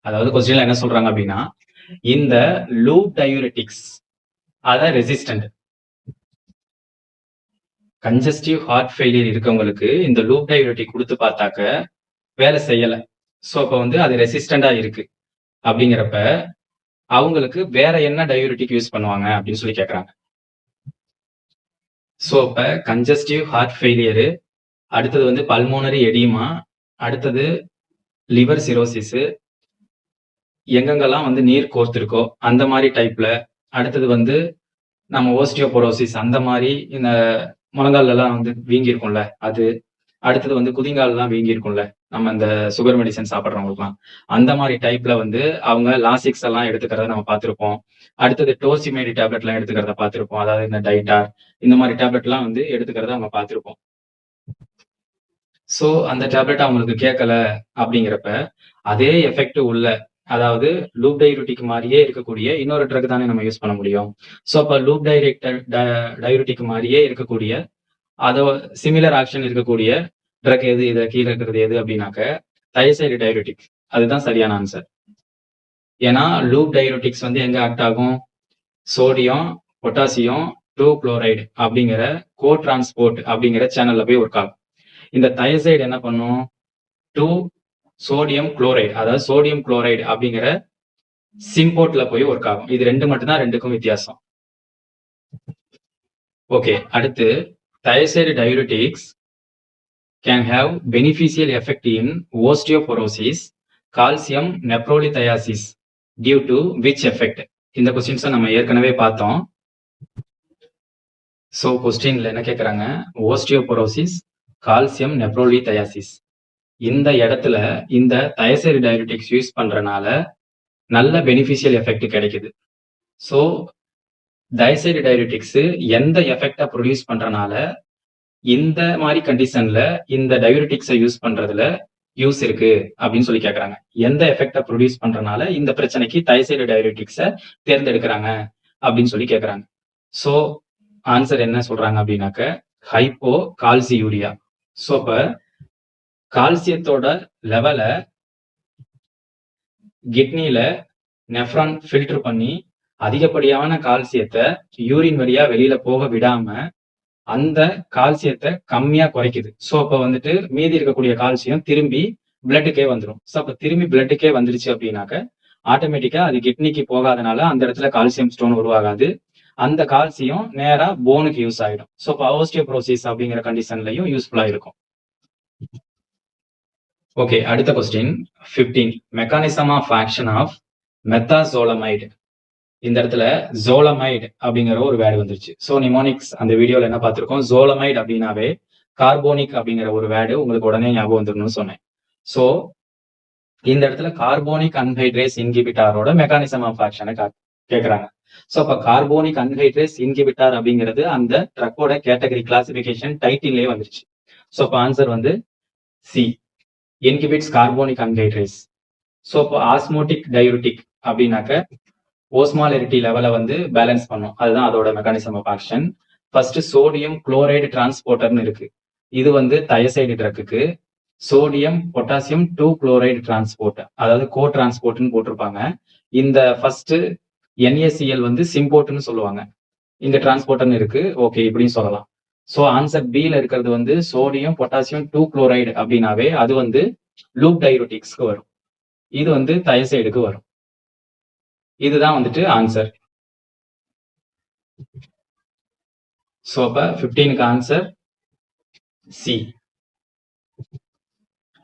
அதாவது கொஸ்டின்ல என்ன சொல்றாங்க அப்படின்னா, இந்த லூப் டயூரிட்டிக்ஸ் அத ரெசிஸ்டன்ட் கன்ஜஸ்டிவ் ஹார்ட் ஃபெயிலியர் இருக்கவங்களுக்கு இந்த லூப் டயூரிட்டிக் கொடுத்து பார்த்தாக்க வேலை செய்யல. ஸோ இப்போ வந்து அது ரெசிஸ்டண்டா இருக்கு அப்படிங்கிறப்ப அவங்களுக்கு வேற என்ன டயூரிட்டிக் யூஸ் பண்ணுவாங்க அப்படின்னு சொல்லி கேட்கறாங்க. ஸோ இப்போ கன்ஜஸ்டிவ் ஹார்ட் ஃபெயிலியரு, அடுத்தது வந்து பல்மோனரி எடிமா, அடுத்தது லிவர் சிரோசிஸ், எங்கெங்கெல்லாம் வந்து நீர் கோர்த்திருக்கோ அந்த மாதிரி டைப்ல, அடுத்தது வந்து நம்ம ஓஸ்டியோபோரோசிஸ் அந்த மாதிரி இந்த முழங்கால் எல்லாம் வந்து வீங்கி இருக்கும்ல அது, அடுத்தது வந்து குதிங்கால் எல்லாம் வீங்கி இருக்கும்ல நம்ம இந்த சுகர் மெடிசன் சாப்பிட்றவங்களுக்குலாம், அந்த மாதிரி டைப்ல வந்து அவங்க லாசிக்ஸ் எல்லாம் எடுத்துக்கிறத நம்ம பார்த்திருப்போம். அடுத்தது டோர்சிமேடி டேப்லெட் எல்லாம் எடுத்துக்கிறத பார்த்திருப்போம். அதாவது இந்த டைட்டார் இந்த மாதிரி டேப்லெட் எல்லாம் வந்து எடுத்துக்கிறத அவங்க பார்த்திருப்போம். ஸோ அந்த டேப்லெட் அவங்களுக்கு கேட்கல அப்படிங்கிறப்ப அதே எஃபெக்ட் உள்ள, அதாவது லூப் டையூரிட்டிக் மாதிரியே இருக்கக்கூடிய இன்னொரு ட்ரக் தானே நம்ம யூஸ் பண்ண முடியும். ஸோ அப்போ லூப் டயூரிட்டிக் மாதிரியே இருக்கக்கூடிய அதோ சிமிலர் ஆக்ஷன் இருக்கக்கூடிய ட்ரக் எது, இதை கீழே இருக்கிறது எது அப்படின்னாக்க தயசைடு டயூரிட்டிக். அதுதான் சரியான ஆன்சர். ஏன்னா லூப் டயூரிட்டிக்ஸ் வந்து எங்க ஆக்ட் ஆகும், சோடியம் பொட்டாசியம் 2 குளோரைடு அப்படிங்கிற கோ டிரான்ஸ்போர்ட் அப்படிங்கிற சேனல்ல போய் ஒர்க் ஆகும். இந்த தயசைடு என்ன பண்ணும், 2 சோடியம் குளோரைடு, அதாவது சோடியம் குளோரைடு அப்படிங்கிற சிம்போர்ட்ல போய் ஒர்க் ஆகும். இது ரெண்டு மட்டும்தான் ரெண்டுக்கும் வித்தியாசம். ஓகே, அடுத்து தயசைடு diuretics can have beneficial effect in osteoporosis, calcium nephrolithiasis due to which effect? இந்த கொஸ்டின்ஸ் நம்ம ஏற்கனவே பார்த்தோம். ஸோ கொஸ்டின்ல என்ன கேட்குறாங்க, ஓஸ்டியோபோரோசிஸ், கால்சியம் நெப்ரோலிதயாசிஸ், இந்த இடத்துல இந்த தயசைடு டயூரிட்டிக்ஸ் யூஸ் பண்றனால நல்ல பெனிஃபிஷியல் எஃபெக்ட் கிடைக்குது. ஸோ தயசைடு டயூரிட்டிக்ஸ் எந்த எஃபெக்டை ப்ரொடியூஸ் பண்றனால இந்த மாதிரி கண்டிஷன்ல இந்த டயூரிட்டிக்ஸை யூஸ் பண்றதுல யூஸ் இருக்கு அப்படின்னு சொல்லி கேட்கறாங்க. எந்த எஃபெக்டை ப்ரொடியூஸ் பண்றனால இந்த பிரச்சனைக்கு தயசைடு டயூரிட்டிக்ஸை தேர்ந்தெடுக்கிறாங்க அப்படின்னு சொல்லி கேட்கறாங்க. ஸோ ஆன்சர் என்ன சொல்றாங்க அப்படின்னாக்க ஹைப்போ கால்சியூரியா. ஸோ இப்ப கால்சியத்தோட லெவலை கிட்னில நெஃப்ரான் ஃபில்டர் பண்ணி அதிகப்படியான கால்சியத்தை யூரின் வழியா வெளியில போக விடாம அந்த கால்சியத்தை கம்மியா குறைக்குது. ஸோ அப்ப வந்துட்டு மீதி இருக்கக்கூடிய கால்சியம் திரும்பி பிளட்டுக்கே வந்துடும். ஸோ அப்ப திரும்பி பிளட்டுக்கே வந்துருச்சு அப்படின்னாக்க ஆட்டோமேட்டிக்கா அது கிட்னிக்கு போகாதனால அந்த இடத்துல கால்சியம் ஸ்டோன் உருவாகாது. அந்த கால்சியம் நேரா போனுக்கு யூஸ் ஆகிடும். ஸோ இப்போ ஓஸ்டியோபோரோசிஸ் அப்படிங்கிற கண்டிஷன்லையும் யூஸ்ஃபுல்லா இருக்கும். ஓகே, அடுத்த question 15. Mechanism of action of methazolamide. இந்த இடத்துல ஜோலமைடு அப்படிங்கிற ஒரு வேர்டு வந்துருச்சு. ஸோ நிமோனிக்ஸ் அந்த வீடியோல என்ன பார்த்திருக்கோம், ஜோலமைடு அப்படின்னாவே கார்போனிக் அப்படிங்கிற ஒரு வேர்டு உங்களுக்கு உடனே ஞாபகம் வந்துடணும்னு சொன்னேன். ஸோ இந்த இடத்துல கார்போனிக் அன்ஹைட்ரேஸ் இன்ஹிபிட்டாரோட மெக்கானிசம் ஆஃப் ஆக்ஷனை கேட்கறாங்க. ஸோ அப்ப கார்போனிக் அன்ஹைட்ரேஸ் இன்ஹிபிட்டார் அப்படிங்கிறது அந்த ட்ரக்கோட கேட்டகரி கிளாசிபிகேஷன் டைட்டிலே வந்துருச்சு. ஸோ அப்ப ஆன்சர் வந்து c, inhibits carbonic anhydrase. So இப்போ ஆஸ்மோட்டிக் டயூரிட்டிக் அப்படின்னாக்க ஓஸ்மாலிரிட்டி லெவலை வந்து பேலன்ஸ் பண்ணும். அதுதான் அதோட mechanism of action. First sodium chloride டிரான்ஸ்போர்ட்டர்னு இருக்கு. இது வந்து தயசைடு ட்ரக்குக்கு சோடியம் பொட்டாசியம் 2 குளோரைடு டிரான்ஸ்போர்ட், அதாவது கோ டிரான்ஸ்போர்ட்னு போட்டிருப்பாங்க. இந்த ஃபர்ஸ்ட் NaCl வந்து சிம்போர்ட்னு சொல்லுவாங்க. இங்க டிரான்ஸ்போர்ட்னு இருக்கு. ஓகே, இப்படின்னு சொல்லலாம். ஸோ ஆன்சர் பில இருக்கிறது வந்து சோடியம் பொட்டாசியம் 2 குளோரைடு அப்படின்னாவே அது வந்து லூப் டையூரிட்டிக்ஸ்க்கு வரும். இது வந்து தயசைடுக்கு வரும். இதுதான் வந்துட்டு ஆன்சர். ஸோ அப்ப 15க்கு ஆன்சர் சி.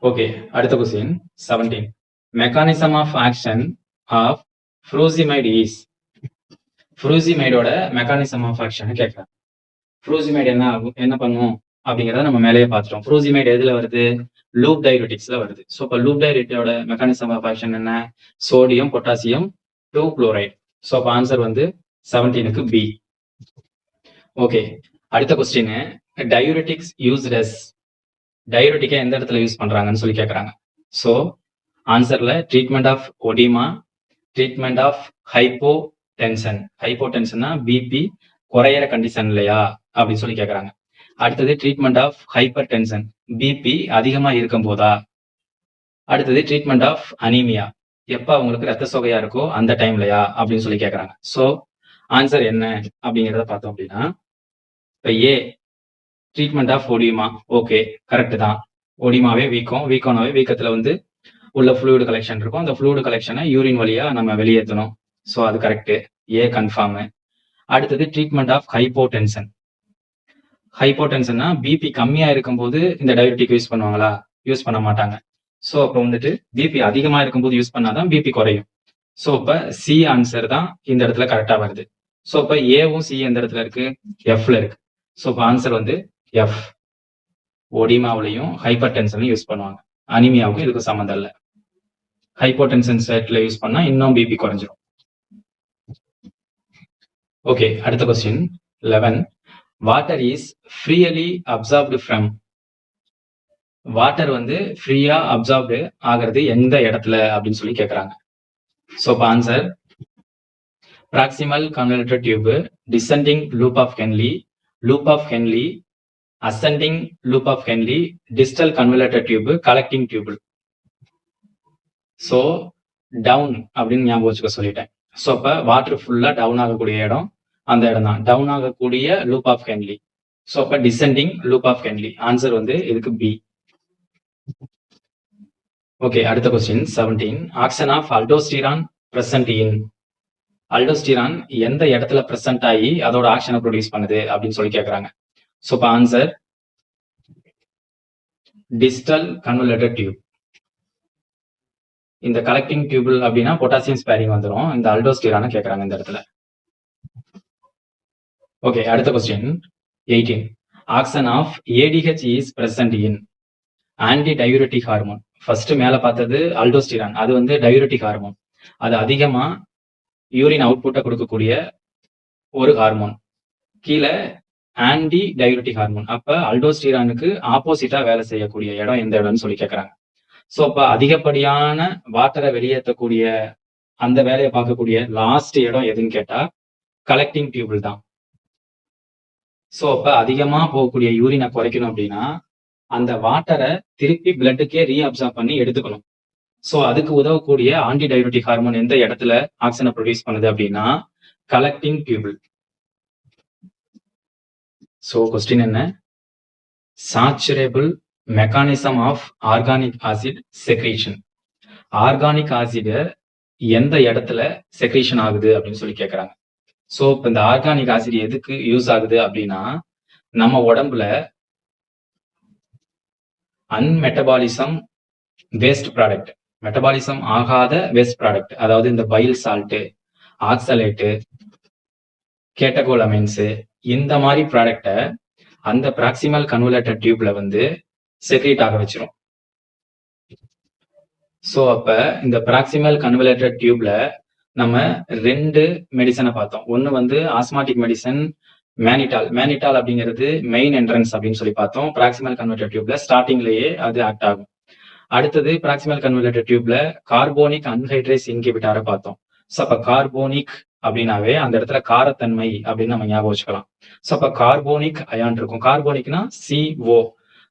ஓகே, அடுத்த question 17. Mechanism of action of frusemide is. ஃப்ரூசிமைடோட மெக்கானிசம் ஆஃப் ஆக்ஷன் கேட்கலாம். ஃப்ரூசிமைடு என்ன பண்ணும் அப்படிங்கிறத நம்ம மேலேயே பார்த்துட்டோம். ஃப்ரூசிமைடு எதுல வருது? லூப் டையூரிட்டிக்ஸ்ல வருது. ஸோ இப்போ லூப் டையூரிட்டியோட மெக்கானிசம் ஆஃப் ஆக்ஷன் என்ன? Sodium potassium 2 chloride. ஸோ அப்போ ஆன்சர் வந்து 17க்கு பி. ஓகே, அடுத்த கொஸ்டின் டயூரிட்டிக்ஸ் யூஸ்ட் அஸ். டயூரிட்டிக்கை எந்த இடத்துல யூஸ் பண்றாங்கன்னு சொல்லி கேட்கறாங்க. ஸோ ஆன்சர்ல treatment of oedema, treatment of hypotension. ஹைப்போடென்ஷன்னா பிபி குறையிற கண்டிஷன் இல்லையா அப்படின்னு சொல்லி கேட்கறாங்க. அடுத்தது treatment of hypertension, BP அதிகமா இருக்கும் போதா. அடுத்தது ட்ரீட்மெண்ட் ஆஃப் அனீமியா, எப்ப அவங்களுக்கு ரத்த சோகையா இருக்கோ அந்த டைம்லயா அப்படின்னு சொல்லி கேட்கறாங்க. ஸோ ஆன்சர் என்ன அப்படிங்கிறத பார்த்தோம் அப்படின்னா, இப்போ ஏ ட்ரீட்மெண்ட் ஆஃப் ஒடிமா, ஓகே கரெக்ட் தான். ஒடிமாவே வீக்கம், வீக்கம்னாவே வீக்கத்துல வந்து உள்ள ஃப்ளூயிட் கலெக்ஷன் இருக்கும். அந்த ஃப்ளூயிட் கலெக்ஷனை யூரின் வழியா நம்ம வெளியேற்றணும். ஸோ அது கரெக்ட், ஏ கன்ஃபார்ம். அடுத்தது ட்ரீட்மெண்ட் ஆஃப் ஹைப்போடென்ஷன். ஹைப்போடென்ஷன்னா பிபி கம்மியா இருக்கும்போது இந்த டயூரிட்டிக் யூஸ் பண்ணுவாங்களா? யூஸ் பண்ண மாட்டாங்க. ஸோ அப்போ வந்துட்டு பிபி அதிகமா இருக்கும்போது யூஸ் பண்ணாதான் பிபி குறையும். ஸோ இப்போ சி ஆன்சர் தான் இந்த இடத்துல கரெக்டா வருது. ஸோ இப்போ ஏவும் சி எந்த இடத்துல இருக்கு? எஃப்ல இருக்கு. ஸோ இப்போ ஆன்சர் வந்து எஃப். ஒடிமாவிலையும் ஹைப்பர் டென்ஷன்லையும் யூஸ் பண்ணுவாங்க. அனிமியாவுக்கும் இதுக்கு சம்மந்தம் இல்லை. ஹைப்போடென்ஷன் ஸ்டேட்ல யூஸ் பண்ணா இன்னும் பிபி குறைஞ்சிரும். ஓகே, அடுத்த question 11. Water is freely absorbed from. Water வந்து ஃப்ரீயா அப்சார்ப்டு ஆகிறது எந்த இடத்துல அப்படின்னு சொல்லி கேட்கறாங்க. ஸோ இப்போ answer proximal convoluted tube, descending loop of Henle, loop of Henle, ascending loop of Henle, distal convoluted tube, collecting tube. So down அப்படின்னு ஞாபகம் வச்சுக்க சொல்லிட்டேன். ஸோ அப்போ வாட்டர் ஃபுல்லா டவுன் ஆகக்கூடிய இடம் அந்த இடம் தான் டவுன் ஆகக்கூடிய லூப் ஆஃப் ஹென்லி. ஸோ அப்போ descending loop of Henle. Answer வந்து இதுக்கு பி. ஓகே, அடுத்த question 17. Action of aldosterone present in. அல்டோஸ்டிரான் எந்த இடத்துல பிரசன்ட் ஆகி அதோட ஆக்ஷனை ப்ரொடியூஸ் பண்ணுது அப்படின்னு சொல்லி கேட்கறாங்க. ஸோ இப்போ ஆன்சர் டிஸ்டல் கன்வெர்டர் டியூப். இந்த கலெக்டிங் டியூபிள் அப்படின்னா பொட்டாசியம் ஸ்பேரிங் வந்துடும். இந்த அல்டோஸ்டிரானை கேட்கறாங்க இந்த இடத்துல. ஓகே, அடுத்த question 18. Action of ADH is present in. Anti diuretic hormone. First மேல பார்த்தது அல்டோஸ்டிரான், அது வந்து டயூரிட்டிக் ஹார்மோன். அது அதிகமா யூரின் அவுட்புட்டை கொடுக்கக்கூடிய ஒரு ஹார்மோன். கீழே ஆன்டி டயூரிட்டிக் ஹார்மோன். அப்ப அல்டோஸ்டிரானுக்கு ஆப்போசிட்டா வேலை செய்யக்கூடிய இடம் எந்த இடம்னு சொல்லி கேட்கறாங்க. ஸோ அப்ப அதிகப்படியான வாட்டரை வெளியேற்றக்கூடிய அந்த வேலையை பார்க்கக்கூடிய லாஸ்ட் இடம் எதுன்னு கேட்டா கலெக்டிங் டியூபிள் தான். ஸோ அப்ப அதிகமா போகக்கூடிய யூரினை குறைக்கணும் அப்படின்னா அந்த வாட்டரை திருப்பி பிளட்டுக்கே ரீஅப்சார்ப் பண்ணி எடுத்துக்கணும். ஸோ அதுக்கு உதவக்கூடிய ஆன்டி டயூரிட்டிக் ஹார்மோன் எந்த இடத்துல ஆக்சிஜனை ப்ரொடியூஸ் பண்ணுது அப்படின்னா கலெக்டிங் டியூபிள். ஸோ கொஸ்டின் என்ன? Saturable mechanism of organic acid secretion. Organic acid எந்த இடத்துல செக்ரீஷன் ஆகுது அப்படின்னு சொல்லி கேட்கறாங்க. ஸோ இப்போ இந்த ஆர்கானிக் ஆசிட் எதுக்கு யூஸ் ஆகுது அப்படின்னா நம்ம உடம்புல அன்மெட்டபாலிசம் வேஸ்ட் ப்ராடக்ட், மெட்டபாலிசம் ஆகாத வேஸ்ட் ப்ராடக்ட், அதாவது இந்த பைல் சால்ட்டு, ஆக்சலேட்டு, கேட்டகோலமைன்ஸு, இந்த மாதிரி ப்ராடக்டை அந்த ப்ராக்சிமல் கன்வலேட்டட் டியூப்ல வந்து செக்ரீட் ஆக வச்சிரும். ஸோ அப்ப இந்த ப்ராக்சிமல் கன்வலேட்டட் டியூப்ல நம்ம 2 மெடிசனை பார்த்தோம். ஒன்னு வந்து ஆஸ்மாட்டிக் மெடிசன் மேனிடால். மேனிடால் அப்படிங்கிறது மெயின் என்ட்ரன்ஸ் அப்படின்னு சொல்லி பார்த்தோம். ப்ராக்சிமல் கன்வலேட்டட் டியூப்ல ஸ்டார்டிங்லயே அது ஆக்ட் ஆகும். அடுத்தது ப்ராக்சிமல் கன்வலேட்டட் டியூப்ல கார்போனிக் அன்ஹைட்ரேஸ் இன்ஹிபிட்டாரை பார்த்தோம். ஸோ அப்ப கார்போனிக் அப்படின்னாவே அந்த இடத்துல காரத்தன்மை அப்படின்னு நம்ம ஞாபகம் வச்சுக்கலாம். ஸோ அப்ப கார்போனிக் அயான் இருக்கும். கார்போனிக்னா CO.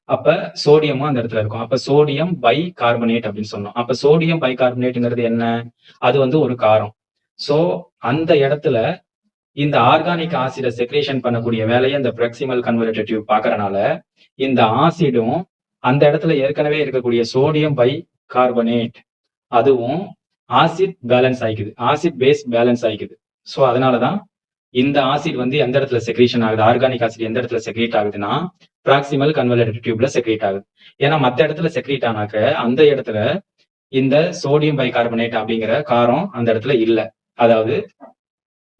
அப்ப சோடியமும் அந்த இடத்துல இருக்கும். அப்ப சோடியம் பை கார்பனேட் அப்படின்னு சொன்னோம். அப்ப சோடியம் பை கார்பனேட்ங்கிறது என்ன? அது வந்து ஒரு காரம். சோ அந்த இடத்துல இந்த ஆர்கானிக் ஆசிட செக்ரேஷன் பண்ணக்கூடிய வேலையை இந்த ப்ராக்சிமல் கன்வலேட்டட் டியூப் பார்க்கறனால இந்த ஆசிடும் அந்த இடத்துல ஏற்கனவே இருக்கக்கூடிய சோடியம் பை கார்பனேட் அதுவும் ஆசிட் பேலன்ஸ் ஆயிக்குது. ஆசிட் பேஸ் பேலன்ஸ் ஆயிக்குது. சோ அதனாலதான் இந்த ஆசிட் வந்து எந்த இடத்துல செக்ரேஷன் ஆகுது, ஆர்கானிக் ஆசிட் எந்த இடத்துல செக்ரேட் ஆகுதுன்னா ப்ராக்சிமல் கன்வலேட்டட் டியூப்ல செக்ரேட் ஆகுது. ஏன்னா மத்த இடத்துல செக்ரேட் ஆனாக்க அந்த இடத்துல இந்த சோடியம் பை கார்பனேட் அப்படிங்கிற காரம் அந்த இடத்துல இல்ல, அதாவது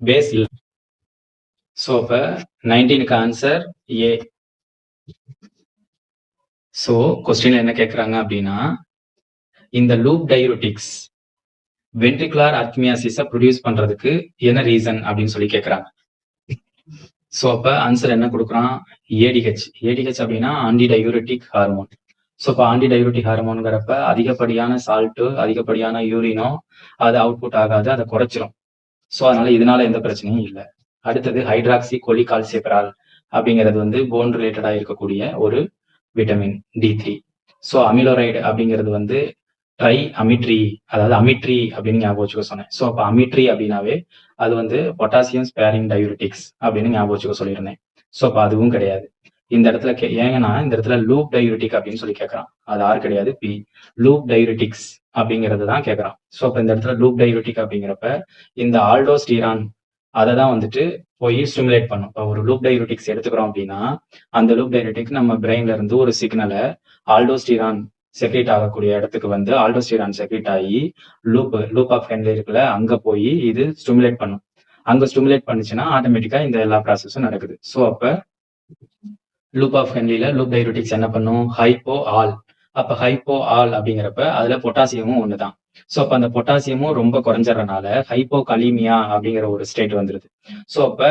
பேஸ் இல்ல. சோ இப்ப 19க்கு ஆன்சர் ஏ. சோ கொஸ்டின்ல என்ன கேக்குறாங்க அப்படின்னா, இந்த லூப் டையூரெட்டிக்ஸ் வென்ட்ரிகுலர் அர்த்மியாசிஸ ப்ரொடியூஸ் பண்றதுக்கு என்ன ரீசன் அப்படின்னு சொல்லி கேக்குறாங்க. சோ அப்ப ஆன்சர் என்ன கொடுக்குறான்? ஏடிஹெச். ஏடிஹெச் அப்படின்னா ஆன்டி டையூரெட்டிக் ஹார்மோன். ஸோ இப்போ ஆன்டி டையூரெட்டிக் ஹார்மோனுங்கிறப்ப அதிகப்படியான சால்ட்டு, அதிகப்படியான யூரினோ அது அவுட்புட் ஆகாது, அதை குறைச்சிரும். ஸோ அதனால இதனால எந்த பிரச்சனையும் இல்லை. அடுத்தது ஹைட்ராக்சி கொலிகால்சிபெரால் அப்படிங்கிறது வந்து போன் ரிலேட்டடா இருக்கக்கூடிய ஒரு விட்டமின் D3. ஸோ அமிலோரைடு அப்படிங்கிறது வந்து ட்ரை அமிட்ரி, அதாவது அமிட்ரி அப்படின்னு ஞாபகம் வச்சுக்க சொன்னேன். ஸோ அப்போ அமிட்ரி அப்படின்னாவே அது வந்து பொட்டாசியம் ஸ்பேரிங் டையூரெட்டிக்ஸ் அப்படின்னு ஞாபகம் வச்சுக்க சொல்லியிருந்தேன். ஸோ அப்போ அதுவும் கிடையாது. இந்த இடத்துல ஏங்கன்னா இந்த இடத்துல லூப் டையூரெட்டிக் அப்படின்னு சொல்லி கேட்கறான். அது ஆர் கிடையாது, பி. லூப் டையூரெட்டிக்ஸ் அப்படிங்கிறது தான் கேட்கறான். ஸோ அப்போ இந்த இடத்துல லூப் டையூரெட்டிக் அப்படிங்கிறப்ப இந்த ஆல்டோஸ்டீரான் அதை தான் வந்துட்டு போய் ஸ்டிமுலேட் பண்ணும். இப்போ ஒரு லூப் டையூரெட்டிக்ஸ் எடுத்துக்கிறோம் அப்படின்னா அந்த லூப் டையூரெட்டிக் நம்ம பிரெயின்ல இருந்து ஒரு சிக்னலை ஆல்டோஸ்டீரான் செக்ரேட் ஆகக்கூடிய இடத்துக்கு வந்து ஆல்டோஸ்டீரான் செக்ரேட் ஆகி லூப் ஆஃப் ஹென்லி இருக்குல்ல, அங்க போய் இது ஸ்டிமுலேட் பண்ணும். அங்க ஸ்டிமுலேட் பண்ணுச்சுன்னா ஆட்டோமேட்டிக்கா இந்த எல்லா ப்ராசஸும் நடக்குது. ஸோ அப்ப லூப் ஆஃப் ஹென்லில லூப் டையூரெட்டிக்ஸ் என்ன பண்ணும்? Hypo all. அப்ப ஹைப்போ ஆல் அப்படிங்கிறப்ப அதுல பொட்டாசியமும் ஒண்ணுதான். ஸோ அப்ப அந்த பொட்டாசியமும் ரொம்ப குறைஞ்சறனால ஹைப்போ கலீமியா அப்படிங்கிற ஒரு ஸ்டேட் வந்துருது. ஸோ அப்ப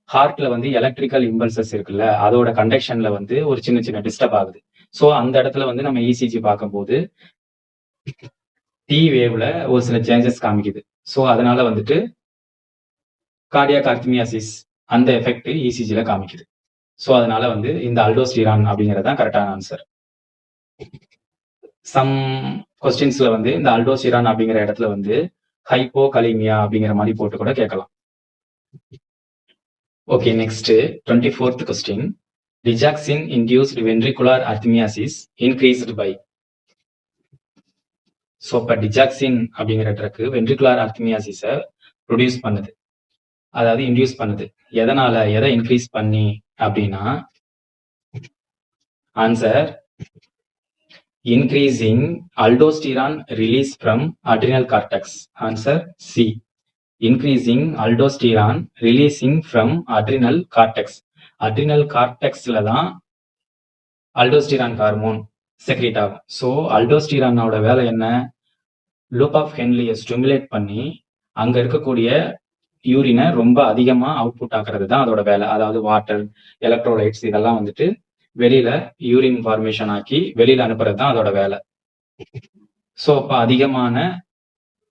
ஹார்ட்ல வந்து எலக்ட்ரிக்கல் இம்பல்சஸ் இருக்குல்ல, அதோட கண்டக்ஷன்ல வந்து ஒரு சின்ன சின்ன டிஸ்டர்ப் ஆகுது. ஸோ அந்த இடத்துல வந்து நம்ம இசிஜி பார்க்கும்போது டி வேவ்ல ஒரு சில சேஞ்சஸ் காமிக்குது. ஸோ அதனால வந்துட்டு கார்டியாக் அர்த்மியாசிஸ் அந்த எஃபெக்ட் இசிஜில காமிக்குது. ஸோ அதனால வந்து இந்த அல்டோஸ்டீரான் அப்படிங்கிறது தான் கரெக்டான ஆன்சர். சம் கொஸ்டின்ஸ்ல வந்து இந்த அல்டோஸ்டீரான் அப்படிங்கிற இடத்துல வந்து ஹைப்போ கலீமியா அப்படிங்கிற மாதிரி போட்டு கூட கேட்கலாம். Okay, next 24th question. Digoxin induced ventricular arrhythmias increased by. So இப்போ டிஜாக்சின் அப்படிங்கிற ட்ரக் வென்ட்ரிகுலர் அர்த்மியாசிஸை ப்ரொடியூஸ் பண்ணுது, அதாவது இன்டியூஸ் பண்ணுது. எதனால, எதை இன்க்ரீஸ் பண்ணி அப்படின்னா answer increasing aldosterone release from adrenal cortex. Answer c. Increasing aldosterone releasing from adrenal cortex. Adrenal கார்டெக்ஸ்ல தான் அல்டோஸ்டீரான் ஹார்மோன் செக்ரேட் ஆகும். ஸோ அல்டோஸ்டீரானோட வேலை என்ன? லூப் ஆஃப் ஹென்லியை ஸ்டிமுலேட் பண்ணி அங்க இருக்கக்கூடிய யூரினை ரொம்ப அதிகமா அவுட்புட் ஆக்குறது தான் அதோட வேலை. அதாவது வாட்டர், எலக்ட்ரோலைட்ஸ் இதெல்லாம் வந்துட்டு வெளியில யூரின் ஃபார்மேஷன் ஆக்கி வெளியில அனுப்புறது தான் அதோட வேலை. ஸோ அப்ப அதிகமான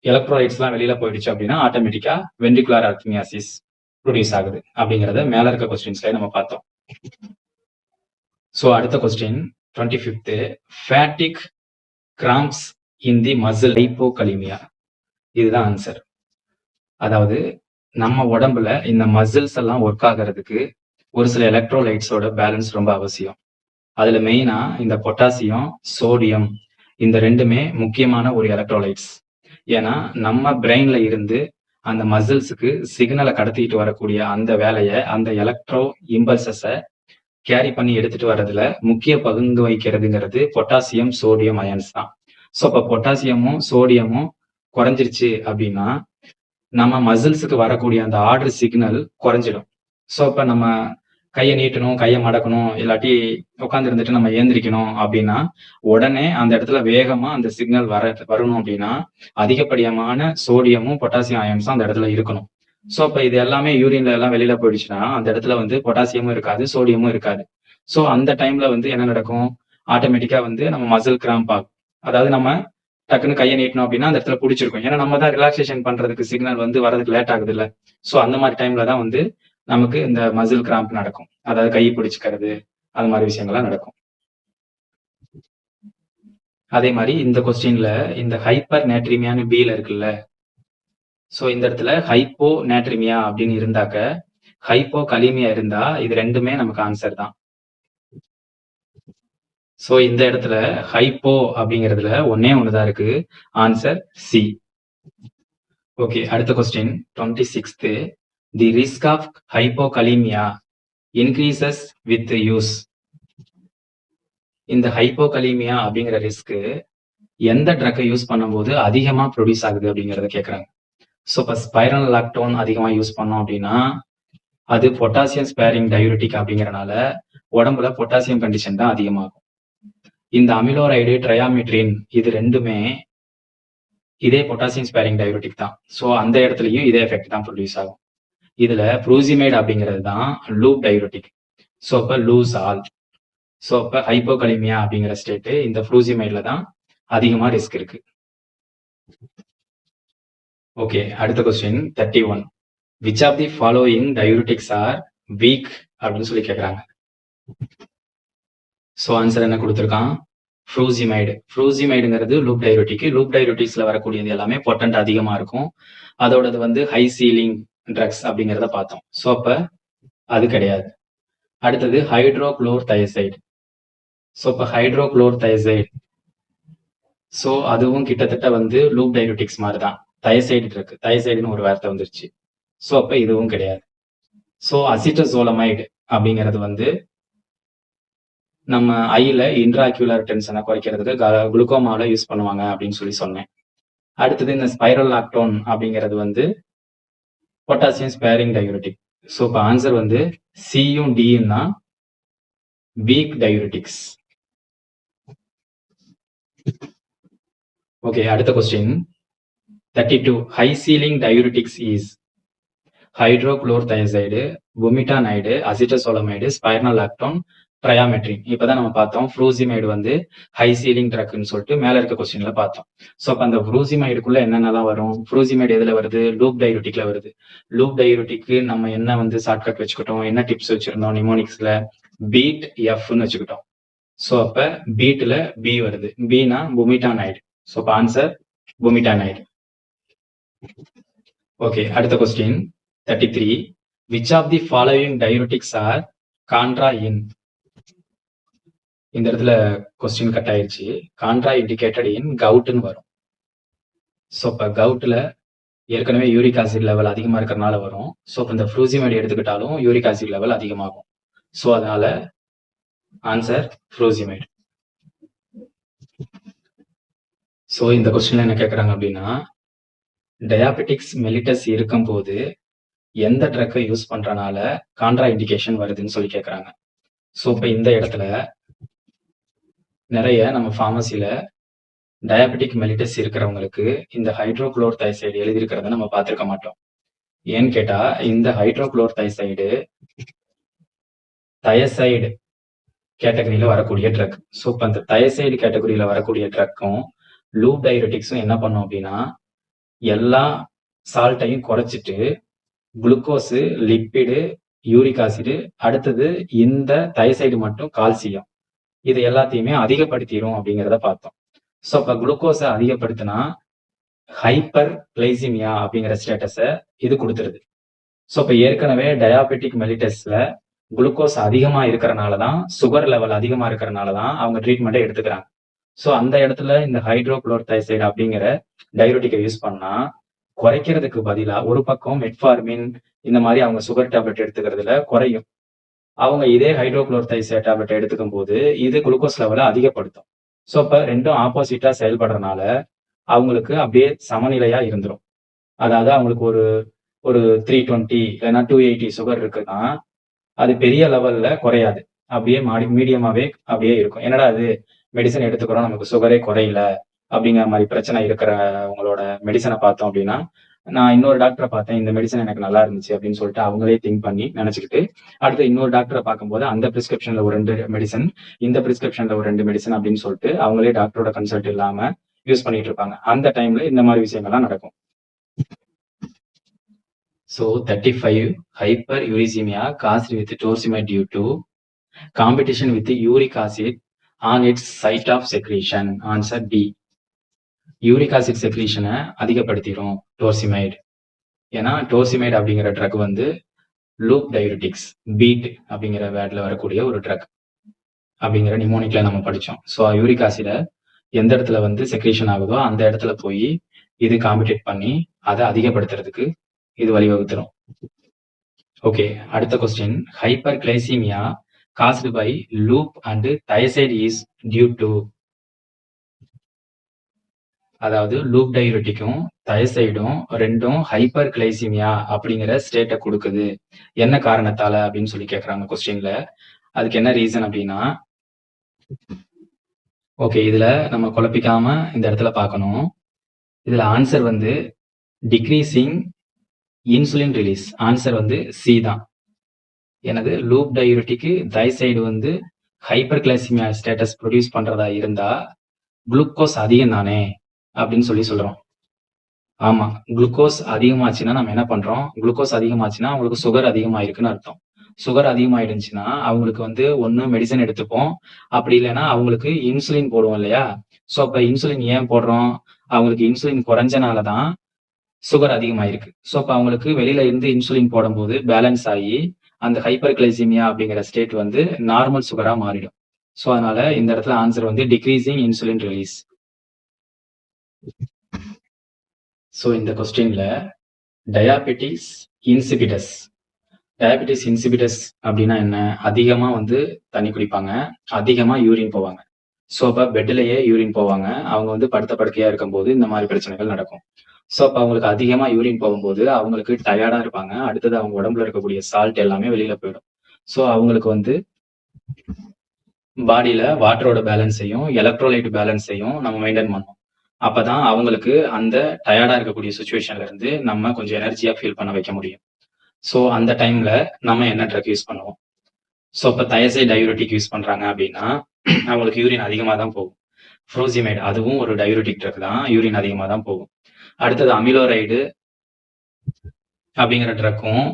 எலக்ட்ரோலைட்ஸ் எல்லாம் வெளியில போயிடுச்சு அப்படின்னா ஆட்டோமேட்டிக்கா வென்ட்ரிகுலர் அர்த்மியாசிஸ் ப்ரொடியூஸ் ஆகுது அப்படிங்கறத மேல இருக்க கொஸ்டின்ஸ்ல நம்ம பார்த்தோம். ஸோ அடுத்த கொஸ்டின் 25th. ஃபேட்டிக் கிராம்ப்ஸ் இன் தி மசில் ஹைப்போகலிமியா. இதுதான் ஆன்சர். அதாவது நம்ம உடம்புல இந்த மசில்ஸ் எல்லாம் ஒர்க் ஆகிறதுக்கு ஒரு சில எலக்ட்ரோலைட்ஸோட பேலன்ஸ் ரொம்ப அவசியம். அதுல மெயினா இந்த பொட்டாசியம், சோடியம் இந்த ரெண்டுமே முக்கியமான ஒரு எலக்ட்ரோலைட்ஸ். ஏன்னா நம்ம பிரெயின்ல இருந்து அந்த மசில்ஸுக்கு சிக்னலை கடத்திட்டு வரக்கூடிய அந்த வேலையை, அந்த எலக்ட்ரோ இம்பல்சஸை கேரி பண்ணி எடுத்துட்டு வர்றதுல முக்கிய பங்கு வகிக்கிறதுங்கிறது பொட்டாசியம், சோடியம் அயன்ஸ் தான். ஸோ அப்போ பொட்டாசியமும் சோடியமும் குறைஞ்சிருச்சு அப்படின்னா நம்ம மசில்ஸுக்கு வரக்கூடிய அந்த ஆர்டர் சிக்னல் குறைஞ்சிடும். ஸோ அப்ப நம்ம கையை நீட்டணும், கையை மடக்கணும், இல்லாட்டி உட்கார்ந்து இருந்துட்டு நம்ம ஏந்திரிக்கணும் அப்படின்னா, உடனே அந்த இடத்துல வேகமா அந்த சிக்னல் வரணும் அப்படின்னா, அதிகப்படியான சோடியமும், பொட்டாசியம் அயன்ஸும் அந்த இடத்துல இருக்கணும். ஸோ அப்ப இது எல்லாமே யூரின்ல எல்லாம் வெளியில போயிடுச்சுன்னா, அந்த இடத்துல வந்து பொட்டாசியமும் இருக்காது, சோடியமும் இருக்காது. ஸோ அந்த டைம்ல வந்து என்ன நடக்கும்? ஆட்டோமேட்டிக்கா வந்து நம்ம மசில் கிராம்ப் ஆகும். அதாவது நம்ம டக்குன்னு கையை நீட்டணும் அப்படின்னா அந்த இடத்துல புடிச்சிருக்கும். ஏன்னா நம்ம தான் ரிலாக்சேஷன் பண்றதுக்கு சிக்னல் வந்து வரதுக்கு லேட் ஆகுதுல்ல. ஸோ அந்த மாதிரி டைம்ல தான் வந்து நமக்கு இந்த மசில் கிராம்ப் நடக்கும். அதாவது கை பிடிச்சுக்கிறது, அது மாதிரி விஷயங்கள்லாம் நடக்கும். அதே மாதிரி இந்த கொஸ்டின்ல இந்த ஹைப்பர் நேட்ரிமியான்னு பில இருக்குல்ல. சோ இந்த இடத்துல ஹைப்போ நேட்ரிமியா அப்படின்னு இருந்தாக்க, ஹைப்போ கலீமியா இருந்தா இது ரெண்டுமே நமக்கு ஆன்சர் தான். சோ இந்த இடத்துல ஹைப்போ அப்படிங்கிறதுல ஒன்னே ஒண்ணுதான் இருக்கு. Answer c. ஓகே, அடுத்த question 26th. The risk of hypokalaemia increases with use. இந்த ஹைப்போகலீமியா அப்படிங்கிற ரிஸ்க் எந்த ட்ரக்கை யூஸ் பண்ணும்போது அதிகமா ப்ரொடியூஸ் ஆகுது அப்படிங்கறத கேக்குறாங்க. ஸோ இப்போ ஸ்பைரனோலாக்டோன் அதிகமா யூஸ் பண்ணோம் அப்படின்னா அது பொட்டாசியம் ஸ்பேரிங் டயூரிட்டிக் அப்படிங்கறனால உடம்புல பொட்டாசியம் கண்டிஷன் தான் அதிகமாகும். இந்த அமிலோரைடு, ட்ரையாமிட்ரின் இது ரெண்டுமே இதே பொட்டாசியம் ஸ்பேரிங் டயூரிட்டிக் தான். ஸோ அந்த இடத்துலயும் இதே எஃபெக்ட் தான் ப்ரொடியூஸ் ஆகும். இதுல புரூசிமைடு அப்படிங்கிறது தான் லூப் டயூரிட்டிக். ஸோ இப்போ லூஸ் ஆல். ஸோ இப்போ ஹைப்போகலிமியா அப்படிங்கிற ஸ்டேட் இந்த புரூசிமைட்ல தான் அதிகமா ரிஸ்க் இருக்கு. ஓகே, அடுத்த question 31. Which of the following diuretics are weak அப்படின்னு சொல்லி கேட்குறாங்க. ஸோ ஆன்சர் என்ன கொடுத்துருக்கான்? ஃப்ரூசிமைடு. ஃப்ரூசிமைடுங்கிறது லூப் டயூரிட்டிக். லூப் டயூரிட்டிக்ஸ்ல வரக்கூடியது எல்லாமே பொட்டன்ட் அதிகமா இருக்கும். அதோடது வந்து ஹை சீலிங் ட்ரக்ஸ் அப்படிங்கிறத பார்த்தோம். ஸோ அப்ப அது கிடையாது. அடுத்தது ஹைட்ரோக்ளோர் தயசைடு. ஸோ இப்போ ஹைட்ரோக்ளோர் தயசைடு, ஸோ அதுவும் கிட்டத்தட்ட வந்து லூப் டயூரிட்டிக்ஸ் மாதிரி தான். தயசைடு இருக்கு, தயசைடுன்னு ஒரு வார்த்தை வந்துருச்சு. ஸோ அப்ப இதுவும் கிடையாது. ஸோ அசிட்டசோலமைடு அப்படிங்கிறது வந்து நம்ம ஐல இன்ட்ராக்யூலர் டென்ஷனை குறைக்கிறதுக்கு குளுக்கோமால யூஸ் பண்ணுவாங்க அப்படின்னு சொல்லி சொன்னேன். அடுத்தது இந்த ஸ்பைரலாக்டோன் அப்படிங்கிறது வந்து பொட்டாசியம் ஸ்பேரிங் டயூரிட்டிக். ஸோ இப்போ ஆன்சர் வந்து சியும் டியும் தான் வீக் டயூரிட்டிக்ஸ். ஓகே, அடுத்த question 32. High ceiling diuretics is hydrochlorothiazide, bumetanide, acetazolamide, spironolactone, triamterene. இப்பதான் நம்ம பார்த்தோம் ஃப்ரூசிமைடு வந்து ஹை சீலிங் ட்ரக்னு சொல்லிட்டு மேல இருக்க கொஸ்டின்ல பார்த்தோம். ஸோ அப்ப அந்த ஃப்ரூசிமைடுக்குள்ள என்னென்னலாம் வரும்? ஃப்ரூசிமைடு எதுல வருது? லூப் டயூரிட்டிக்ல வருது. லூப் டயூரிட்டிக்கு நம்ம என்ன வந்து ஷார்ட்கட் வச்சுக்கிட்டோம், என்ன டிப்ஸ் வச்சிருந்தோம் நிமோனிக்ஸ்ல? பீட் எஃப்னு வச்சுக்கிட்டோம். ஸோ அப்ப பீட்ல பி வருது. பினா புமிட்டானைடு. ஸோ அப்ப ஆன்சர் புமிட்டானைடு. ஓகே, அடுத்த question 33. Which of the following diuretics are contra in? இந்த இடத்துல கொஸ்டின் கட் ஆயிடுச்சு. கான்ட்ரா இண்டிகேட்டட் இன் கவுட்னு வரும். ஸோ இப்போ கவுட்ல ஏற்கனவே யூரிக் ஆசிட் லெவல் அதிகமா இருக்கிறனால வரும். ஸோ இப்போ இந்த ஃப்ரூசிமைடு எடுத்துக்கிட்டாலும் யூரிக் ஆசிட் லெவல் அதிகமாகும். ஸோ அதனால ஆன்சர் ஃப்ரூசிமைடு. ஸோ இந்த கொஸ்டின்ல என்ன கேட்குறாங்க அப்படின்னா, டயாபெட்டிக்ஸ் மெலிட்டஸ் இருக்கும்போது எந்த ட்ரக்கை யூஸ் பண்றனால கான்ட்ரா இண்டிகேஷன் வருதுன்னு சொல்லி கேட்குறாங்க. ஸோ இப்போ இந்த இடத்துல நிறைய நம்ம ஃபார்மசியில டயாபெட்டிக் மெலிட்டஸ் இருக்கிறவங்களுக்கு இந்த ஹைட்ரோக்ளோர்தயசைடு எழுதியிருக்கிறத நம்ம பார்த்திருக்க மாட்டோம். ஏன்னு கேட்டா இந்த ஹைட்ரோக்ளோர்தயசைடு தயசைடு கேட்டகரியில வரக்கூடிய ட்ரக். ஸோ இப்போ அந்த தயசைடு கேட்டகரியில வரக்கூடிய ட்ரக்கும் லூப் டயூரிட்டிக்ஸும் என்ன பண்ணும் அப்படின்னா எல்லா சால்ட்டையும் குறைச்சிட்டு குளுக்கோஸு, லிப்பிடு, யூரிக் ஆசிடு, அடுத்தது இந்த தயசைடு மட்டும் கால்சியம், இது எல்லாத்தையுமே அதிகப்படுத்திடும் அப்படிங்கிறத பார்த்தோம். ஸோ அப்ப குளுக்கோஸை அதிகப்படுத்தினா ஹைப்பர் கிளைசிமியா அப்படிங்கிற ஸ்டேட்டஸை இது கொடுத்துருது. ஸோ இப்போ ஏற்கனவே டயாபெட்டிக் மெலிட்டஸ்ல குளுக்கோஸ் அதிகமா இருக்கிறனாலதான், சுகர் லெவல் அதிகமா இருக்கிறனாலதான் அவங்க ட்ரீட்மெண்ட்டை எடுத்துக்கிறாங்க. ஸோ அந்த இடத்துல இந்த ஹைட்ரோக்ளோர்தயசைடு அப்படிங்கிற டயூரிட்டிக்கை யூஸ் பண்ணா குறைக்கிறதுக்கு பதிலா ஒரு பக்கம் மெட்ஃபார்மின் இந்த மாதிரி அவங்க சுகர் டேப்லெட் எடுத்துக்கிறதுல குறையும். அவங்க இதே ஹைட்ரோக்ளோர்தயசைடு டேப்லெட் எடுத்துக்கும் போது இது குளுக்கோஸ் லெவலை அதிகப்படுத்தும். ஸோ இப்ப ரெண்டும் ஆப்போசிட்டா செயல்படுறதுனால அவங்களுக்கு அப்படியே சமநிலையா இருந்துரும். அதாவது அவங்களுக்கு ஒரு 320 இல்லைன்னா 280 சுகர் இருக்குன்னா அது பெரிய லெவல்ல குறையாது. அப்படியே மீடியமாவே அப்படியே இருக்கும். என்னடா இது மெடிசின் எடுத்துக்கிறோம், நமக்கு சுகரே குறையல அப்படிங்கிற மாரி பிரச்சனை இருக்கிறவங்களோட மெடிசின பார்த்தோம் அப்படின்னா, நான் இன்னொரு டாக்டர பார்த்தேன். இந்த மெடிசின் எனக்கு நல்லா இருந்துச்சு அப்படின்னு சொல்லிட்டு அவங்களே திங்க் பண்ணி நெனச்சுக்கிட்டு, அடுத்து இன்னொரு டாக்டர பார்க்கும்போது அந்த பிரிஸ்கிரிப்ஷன்ல ஒரு 2 மெடிசின், இந்த பிரிஸ்கிரிப்ஷன்ல ஒரு 2 மெடிசின் அப்படின்னு சொல்லிட்டு அவங்களே டாக்டரோட கன்சல்ட் இல்லாம யூஸ் பண்ணிட்டு இருப்பாங்க. அந்த டைம்ல இந்த மாரி விஷயங்கள்லாம் நடக்கும். So 35 hyperuricemia caused with torsemide due to competition with uric acid on its site of secretion. Answer D. Uric acid செக்ரீஷனை அதிகப்படுத்திடும் டோர்சிமைடு. ஏன்னா டோர்சிமைடு அப்படிங்கிற ட்ரக் வந்து லூப் டயூரிட்டிக்ஸ், பீட் அப்படிங்கிற வேர்ட்ல வரக்கூடிய ஒரு ட்ரக் அப்படிங்கிற நிமோனிக்ல நம்ம படிச்சோம். ஸோ யூரிக் ஆசிட எந்த இடத்துல வந்து செக்ரீஷன் ஆகுதோ அந்த இடத்துல போய் இது காம்படிட் பண்ணி அதை அதிகப்படுத்துறதுக்கு இது வழிவகுத்துரும். ஓகே, அடுத்த question. Hyperglycaemia caused by loop and thiazide is due to. அதாவது லூப் டயூரிட்டிக்கும் தயசைடும் ரெண்டும் ஹைப்பர் கிளைசீமியா அப்படிங்கிற ஸ்டேட்டை கொடுக்குது. என்ன காரணத்தால அப்படின்னு சொல்லி கேட்கறாங்க கொஸ்டின்ல. அதுக்கு என்ன ரீசன் அப்படின்னா, ஓகே இதுல நம்ம குழப்பிக்காம இந்த இடத்துல பார்க்கணும். இதுல ஆன்சர் வந்து டிக்ரீசிங் இன்சுலின் ரிலீஸ். ஆன்சர் வந்து சி தான். எனது லூப் டயூரிட்டிக்கு தயசைடு வந்து ஹைப்பர் கிளைசீமியா ஸ்டேட்டஸ் ப்ரொடியூஸ் பண்றதா இருந்தா குளுக்கோஸ் அதிகம் தானே அப்படின்னு சொல்லி சொல்றோம். ஆமா, குளுக்கோஸ் அதிகமாச்சுன்னா நம்ம என்ன பண்றோம்? குளுக்கோஸ் அதிகமாச்சுன்னா அவங்களுக்கு சுகர் அதிகமாயிருக்குன்னு அர்த்தம். சுகர் அதிகமாயிடுச்சுன்னா அவங்களுக்கு வந்து ஒண்ணு மெடிசன் எடுத்துப்போம், அப்படி இல்லைன்னா அவங்களுக்கு இன்சுலின் போடுவோம் இல்லையா? ஸோ அப்ப இன்சுலின் ஏன் போடுறோம்? அவங்களுக்கு இன்சுலின் குறைஞ்சனால தான் சுகர் அதிகமாயிருக்கு. ஸோ அப்ப அவங்களுக்கு வெளியில இருந்து இன்சுலின் போடும்போது பேலன்ஸ் ஆகி அந்த ஹைப்பர் கிளைசீமியா அப்படிங்கிற ஸ்டேட் வந்து நார்மல் சுகரா மாறிடும். ஸோ அதனால இந்த இடத்துல ஆன்சர் வந்து டிக்ரீசிங் இன்சுலின் ரிலீஸ். ஸோ இந்த கொஸ்டின்ல டயாபெட்டிஸ் இன்சிபிடஸ். டயாபெட்டிஸ் இன்சிபிடஸ் அப்படின்னா என்ன? அதிகமா வந்து தண்ணி குடிப்பாங்க, அதிகமா யூரின் போவாங்க. ஸோ அப்ப பெட்லயே யூரின் போவாங்க. அவங்க வந்து படுத்த படுக்கையா இருக்கும்போது இந்த மாதிரி பிரச்சனைகள் நடக்கும். ஸோ அப்ப அவங்களுக்கு அதிகமா யூரின் போகும்போது அவங்களுக்கு டயர்டா இருப்பாங்க. அடுத்தது அவங்க உடம்புல இருக்கக்கூடிய சால்ட் எல்லாமே வெளியில போயிடும். ஸோ அவங்களுக்கு வந்து பாடியில வாட்டரோட பேலன்ஸையும் எலக்ட்ரோலைட் பேலன்ஸையும் நம்ம மெயின்டைன் பண்ணணும். அப்பதான் அவங்களுக்கு அந்த டயர்டா இருக்கக்கூடிய சுச்சுவேஷன்ல இருந்து நம்ம கொஞ்சம் எனர்ஜியா ஃபீல் பண்ண வைக்க முடியும். ஸோ அந்த டைம்ல நம்ம என்ன ட்ரக் யூஸ் பண்ணுவோம்? ஸோ இப்போ தயசைடு டயூரிட்டிக் யூஸ் பண்றாங்க அப்படின்னா அவங்களுக்கு யூரின் அதிகமாக தான் போகும். ஃப்ரோசிமைடு அதுவும் ஒரு டயூரிட்டிக் ட்ரக் தான், யூரின் அதிகமாக தான் போகும். அடுத்தது அமிலோரைடு அப்படிங்கிற ட்ரக்கும்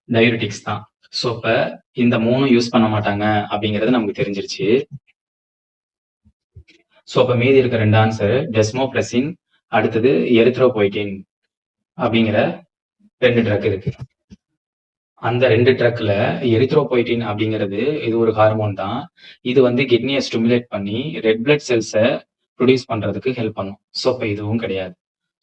டயூரிட்டிக்ஸ் தான். ஸோ இப்போ இந்த 3 யூஸ் பண்ண மாட்டாங்க அப்படிங்கிறது நமக்கு தெரிஞ்சிருச்சு. ஸோ அப்போ மீதி இருக்க 2 ஆன்சர் டெஸ்மோப்ரெசின், அடுத்தது எரித்ரோபொய்டின் அப்படிங்கிற 2 ட்ரக் இருக்கு. அந்த 2 ட்ரக்ல எரித்ரோபொய்டின் அப்படிங்கிறது இது ஒரு ஹார்மோன் தான். இது வந்து கிட்னியை ஸ்டிமுலேட் பண்ணி ரெட் பிளட் செல்ஸை ப்ரொடியூஸ் பண்றதுக்கு ஹெல்ப் பண்ணும். ஸோ இப்போ இதுவும் கிடையாது.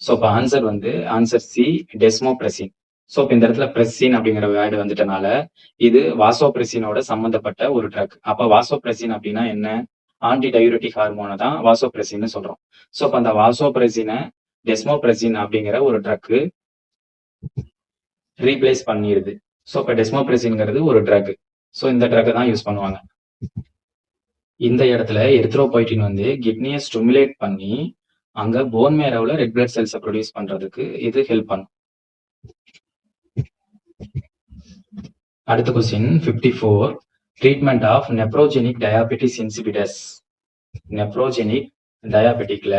ஸோ இப்போ ஆன்சர் வந்து ஆன்சர் சி டெஸ்மோப்ரெசின். ஸோ இப்போ இந்த இடத்துல பிரெசின் அப்படிங்கிற வேர்டு வந்துட்டனால இது வாசோபிரெசினோட சம்பந்தப்பட்ட ஒரு ட்ரக். அப்போ வாசோபிரெசின் அப்படின்னா என்ன? ஆன்டி டயூரிட்டிக் ஹார்மோனை தான் வாசோபிரெசின்னு சொல்றோம். ஸோ இப்போ அந்த வாசோபிரெசினை டெஸ்மோப்ரெசின் அப்படிங்கிற ஒரு ட்ரக் ரீப்ளேஸ் பண்ணிடுது. ஸோ இப்போ டெஸ்மோப்ரெசின்ங்கிறது ஒரு ட்ரக். ஸோ இந்த ட்ரக்கை தான் யூஸ் பண்ணுவாங்க. இந்த இடத்துல எரித்ரோபொய்டின் வந்து கிட்னியை ஸ்டிமுலேட் பண்ணி அங்க போன் மேரோவில் ரெட் பிளட் செல்ஸை ப்ரொடியூஸ் பண்றதுக்கு இது ஹெல்ப் பண்ணும். அடுத்த question 54. Treatment of nephrogenic diabetes insipidus. Nephrogenic டயாபெட்டிக்ல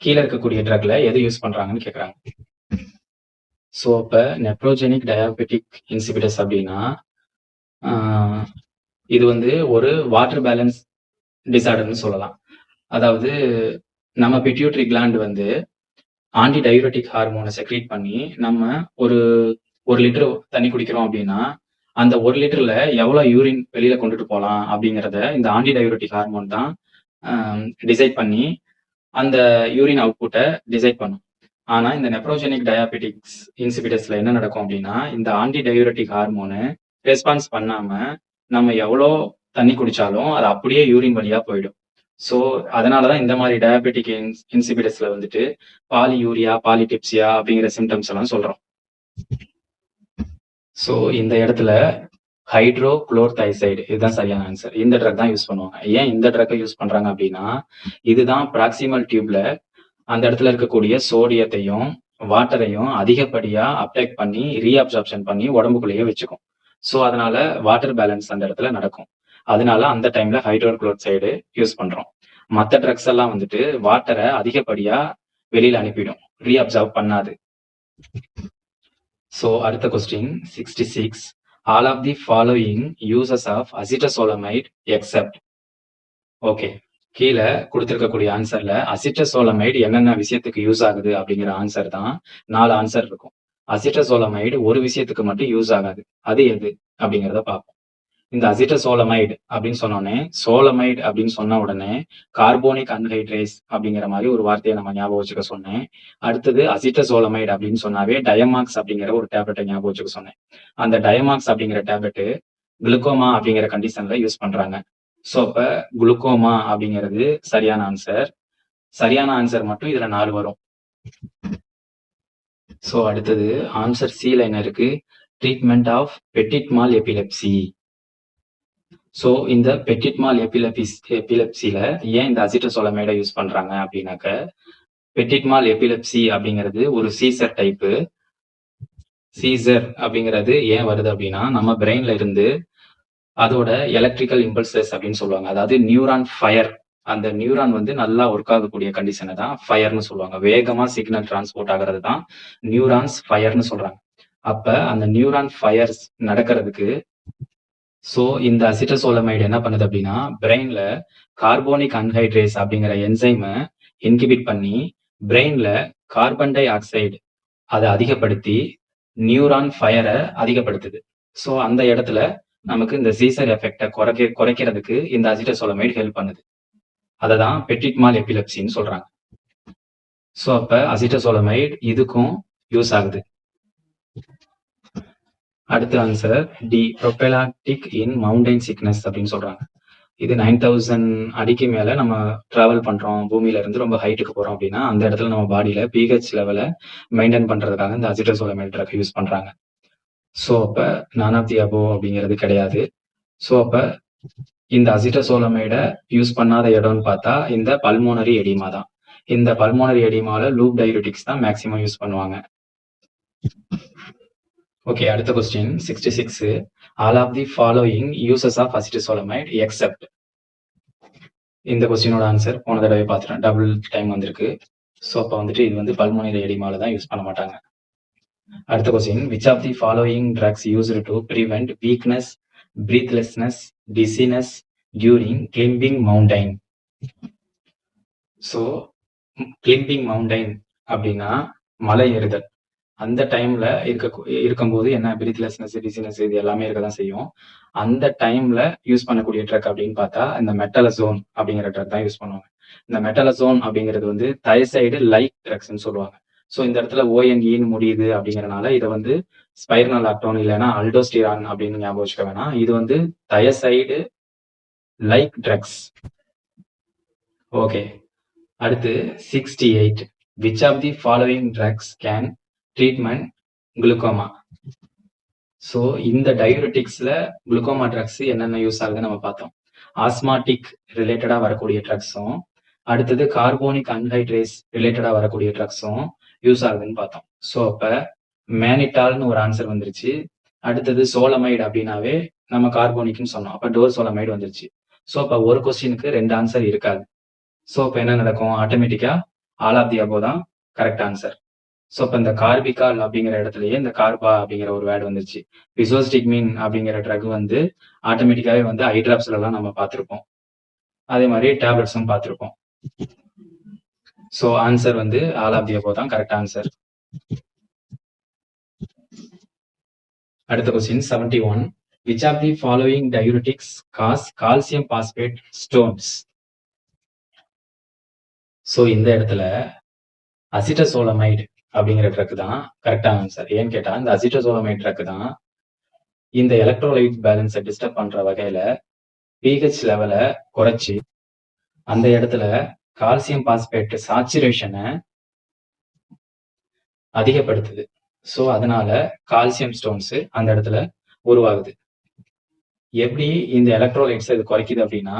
கீழே இருக்கக்கூடிய ட்ரக்ல எது யூஸ் பண்றாங்கன்னு கேட்குறாங்க. ஸோ இப்போ நெப்ரோஜெனிக் டயாபெட்டிக் இன்சிபிடஸ் அப்படின்னா இது வந்து ஒரு வாட்டர் பேலன்ஸ் டிசார்டர்னு சொல்லலாம். அதாவது நம்ம பிட்யூட்டரி கிளாண்ட் வந்து ஆன்டி டயூரிட்டிக் ஹார்மோனை செக்ரீட் பண்ணி நம்ம ஒரு 1 லிட்டர் தண்ணி குடிக்கிறோம் அப்படின்னா அந்த 1 லிட்டர்ல எவ்வளவு யூரின் வெளியில கொண்டுட்டு போகலாம் அப்படிங்கிறத இந்த ஆன்டி டயூரிட்டிக் ஹார்மோன் தான் டிசைட் பண்ணி அந்த யூரின் அவுட்புட்டை டிசைட் பண்ணும். ஆனா இந்த நெப்ரோஜெனிக் டயாபெட்டிக்ஸ் இன்சிபிடஸ்ல என்ன நடக்கும் அப்படின்னா இந்த ஆன்டி டயூரிட்டிக் ஹார்மோனு ரெஸ்பான்ஸ் பண்ணாம நம்ம எவ்வளோ தண்ணி குடிச்சாலும் அது அப்படியே யூரின் வழியா போயிடும். ஸோ அதனாலதான் இந்த மாதிரி டயாபெட்டிக் இன்சிபிடஸ்ல வந்துட்டு பாலியூரியா, பாலிடிப்சியா அப்படிங்கிற சிம்டம்ஸ் எல்லாம் சொல்றோம். ஸோ இந்த இடத்துல ஹைட்ரோகுளோர்தைசைடு இதுதான் சரியான ஆன்சர். இந்த ட்ரக் தான் யூஸ் பண்ணுவாங்க. ஏன் இந்த ட்ரக்கை யூஸ் பண்றாங்க அப்படின்னா, இதுதான் ப்ராக்சிமல் டியூப்ல அந்த இடத்துல இருக்கக்கூடிய சோடியத்தையும் வாட்டரையும் அதிகப்படியா அப்டேக் பண்ணி ரீஅப்சார்ப்ஷன் பண்ணி உடம்புக்குள்ளேயே வச்சுக்கும். ஸோ அதனால வாட்டர் பேலன்ஸ் அந்த இடத்துல நடக்கும். அதனால அந்த டைம்ல ஹைட்ரோகுளோரைடு யூஸ் பண்றோம். மத்த ட்ரக்ஸ் எல்லாம் வந்துட்டு வாட்டரை அதிகப்படியா வெளியில அனுப்பிடும், ரீஅப்சார்ப் பண்ணாது. ஸோ அடுத்த question 66. All of the following uses of acetazolamide except. Okay, கீழே கொடுத்திருக்கக்கூடிய ஆன்சர்ல அசிட்டசோலமைடு என்னென்ன விஷயத்துக்கு யூஸ் ஆகுது அப்படிங்கிற ஆன்சர் தான் 4 ஆன்சர் இருக்கும். அசிட்டசோலமைடு ஒரு விஷயத்துக்கு மட்டும் யூஸ் ஆகாது. அது எது அப்படிங்கிறத பார்ப்போம். இந்த அசிட்டசோலமைடு அப்படின்னு சொன்னோடனே, சோலமைடு அப்படின்னு சொன்ன உடனே கார்போனிக் அன்ஹைட்ரேஸ் அப்படிங்கிற மாதிரி ஒரு வார்த்தையை நம்ம ஞாபகம் வச்சுக்க சொன்னேன். அடுத்தது அசிட்டசோலமைடு அப்படின்னு சொன்னாவே டயமாக்ஸ் அப்படிங்கிற ஒரு டேப்லெட்டை ஞாபகம் வச்சுக்க சொன்னேன். அந்த டயமாக்ஸ் அப்படிங்கிற டேப்லெட் குளுக்கோமா அப்படிங்கிற கண்டிஷன்ல யூஸ் பண்றாங்க. ஸோ அப்ப குளுக்கோமா அப்படிங்கிறது சரியான ஆன்சர். சரியான ஆன்சர் மட்டும் இதுல 4 வரும். ஸோ அடுத்தது ஆன்சர் சில என்ன இருக்கு? Treatment of petit mal epilepsy. So இந்த பெட்டிட் மால் எபிலெப்சில ஏன் இந்த அசிட்டசோலமைடை யூஸ் பண்றாங்க அப்படின்னாக்க, பெட்டிட் மால் எபிலெப்சி அப்படிங்கிறது ஒரு சீசர் டைப்பு. சீசர் அப்படிங்கிறது ஏன் வருது அப்படின்னா, நம்ம பிரெயின்ல இருந்து அதோட எலக்ட்ரிக்கல் இம்பல்சஸ் அப்படின்னு சொல்லுவாங்க. அதாவது நியூரான் ஃபயர். அந்த நியூரான் வந்து நல்லா ஒர்க் ஆகக்கூடிய கண்டிஷனை தான் ஃபயர்னு சொல்லுவாங்க. வேகமா சிக்னல் டிரான்ஸ்போர்ட் ஆகிறது தான் நியூரான்ஸ் ஃபயர்னு சொல்றாங்க. அப்ப அந்த நியூரான் ஃபயர்ஸ் நடக்கிறதுக்கு ஸோ இந்த அசிட்டசோலமைடு என்ன பண்ணுது அப்படின்னா, பிரெயின்ல கார்போனிக் அன்ஹைட்ரேஸ் அப்படிங்கிற என்சைமை இன்ஹிபிட் பண்ணி பிரெயின்ல கார்பன் டை ஆக்சைடு அதை அதிகப்படுத்தி நியூரான் ஃபயரை அதிகப்படுத்துது. ஸோ அந்த இடத்துல நமக்கு இந்த சீசர் எஃபெக்டை குறைக்கிறதுக்கு இந்த அசிட்டசோலமைடு ஹெல்ப் பண்ணுது. அதை தான் பெட்டிட் மால் எபிலெப்சின்னு சொல்றாங்க. ஸோ அப்ப அசிட்டசோலமைடு இதுக்கும் யூஸ் ஆகுது. அடுத்த ஆன்சர் டி, ப்ரொபெலாக்டிக் இன் மவுண்டைன் சிக்னஸ் அப்படின்னு சொல்றாங்க. இது 9000 அடிக்கு மேல நம்ம டிராவல் பண்றோம், பூமியில இருந்து ரொம்ப ஹைட்டுக்கு போறோம் அப்படின்னா அந்த இடத்துல நம்ம பாடியில பிஹெச் லெவலை மெயின்டைன் பண்றதுக்காக இந்த அசிட்டசோலமைடு ட்ரக் யூஸ் பண்றாங்க. ஸோ அப்ப நான் ஆஃப் தி அபோவ் அப்படிங்கிறது கிடையாது. ஸோ அப்ப இந்த அசிட்டசோலமைடை யூஸ் பண்ணாத இடம்னு பார்த்தா இந்த பல்மோனரி எடிமா தான். இந்த பல்மோனரி எடிமால லூப் டயூரிட்டிக்ஸ் தான் மேக்சிமம் யூஸ் பண்ணுவாங்க. ஓகே, அடுத்த question 66. All of the following uses of acetazolamide except. இந்த கொஸ்டினோட ஆன்சர் போன தடவை பார்த்துட்டேன், டபுள் டைம் வந்திருக்கு. ஸோ அப்போ வந்துட்டு இது வந்து பல்மோனரி எடிமால தான் யூஸ் பண்ண மாட்டாங்க. அடுத்த question, which of the following drugs used to prevent weakness, breathlessness, dizziness during climbing mountain. So climbing mountain அப்படின்னா மலை ஏறுதல். அந்த டைம்ல இருக்கும்போது என்ன பிரீத்லெஸ்னஸ், டிசினஸ் இது எல்லாமே இருக்க தான் செய்யும். அந்த டைம்ல யூஸ் பண்ணக்கூடிய ட்ரக் அப்படின்னு பார்த்தா இந்த மெட்டலசோன் அப்படிங்கிற ட்ரக் தான் யூஸ் பண்ணுவாங்க. இந்த மெட்டலசோன் அப்படிங்கிறது வந்து தயசைடு லைக் ட்ரக்ஸ்ன்னு சொல்லுவாங்க. ஸோ இந்த இடத்துல ஓஎன்இன்னு முடியுது அப்படிங்கறனால இதை வந்து ஸ்பைரனோலாக்டோன் இல்லைன்னா அல்டோஸ்டிரான் அப்படின்னு ஞாபகம் வச்சுக்க வேணாம். இது வந்து தயசைடு லைக் ட்ரக்ஸ். ஓகே, அடுத்து 68. Which of the following drugs can treatment glaucoma. So இந்த டயூரிட்டிக்ஸ்ல குளுக்கோமா ட்ரக்ஸ் என்னென்ன யூஸ் ஆகுதுன்னு நம்ம பார்த்தோம். ஆஸ்மாட்டிக் ரிலேட்டடா வரக்கூடிய ட்ரக்ஸும், அடுத்தது கார்போனிக் அன்ஹைட்ரேஸ் ரிலேட்டடா வரக்கூடிய ட்ரக்ஸும் யூஸ் ஆகுதுன்னு பார்த்தோம். ஸோ அப்ப மேனிட்டால்னு ஒரு ஆன்சர் வந்துருச்சு. அடுத்தது சோலமைடு அப்படின்னாவே நம்ம கார்போனிக்னு சொன்னோம். அப்ப டோர் சோலமைடு வந்துருச்சு. ஸோ அப்ப ஒரு கொஸ்டினுக்கு 2 ஆன்சர் இருக்காது. ஸோ அப்ப என்ன நடக்கும்? ஆட்டோமேட்டிக்கா ஆல் ஆஃப் தி அபோவ் தான் கரெக்ட் ஆன்சர். ஸோ அப்ப இந்த கார்பிகால் அப்படிங்கிற இடத்துலயே இந்த கார்பா அப்படிங்கிற ஒரு வேர்டு வந்துருச்சு. பிசோஸ்டிக்மின் அப்படிங்கிற ட்ரக் வந்து ஆட்டோமேட்டிக்காவே வந்து ஐ டிராப்ஸ்ல எல்லாம் நம்ம பார்த்திருப்போம். அதே மாதிரி டேப்லெட்ஸும் பார்த்திருப்போம். ஸோ ஆன்சர் வந்து ஆல் ஆஃப் தி அபோவ் தான் கரெக்ட் ஆன்சர். அடுத்த question 71. Which of the following diuretics cause calcium phosphate stones. So இந்த இடத்துல அசிட்டசோலமைடு அப்படிங்கிற ட்ரக் தான் கரெக்டான ஆன்சர். ஏன்னு கேட்டா இந்த அசிட்டசோலமைடு ட்ரக் தான் இந்த எலக்ட்ரோலைட் பேலன்ஸை டிஸ்டர்ப் பண்ற வகையில பிஹெச் லெவலை குறைச்சி அந்த இடத்துல கால்சியம் பாஸ்பேட் சாச்சுரேஷனை அதிகப்படுத்துது. ஸோ அதனால கால்சியம் ஸ்டோன்ஸ் அந்த இடத்துல உருவாகுது. எப்படி இந்த எலக்ட்ரோலைட்ஸ் இது குறைக்குது அப்படின்னா,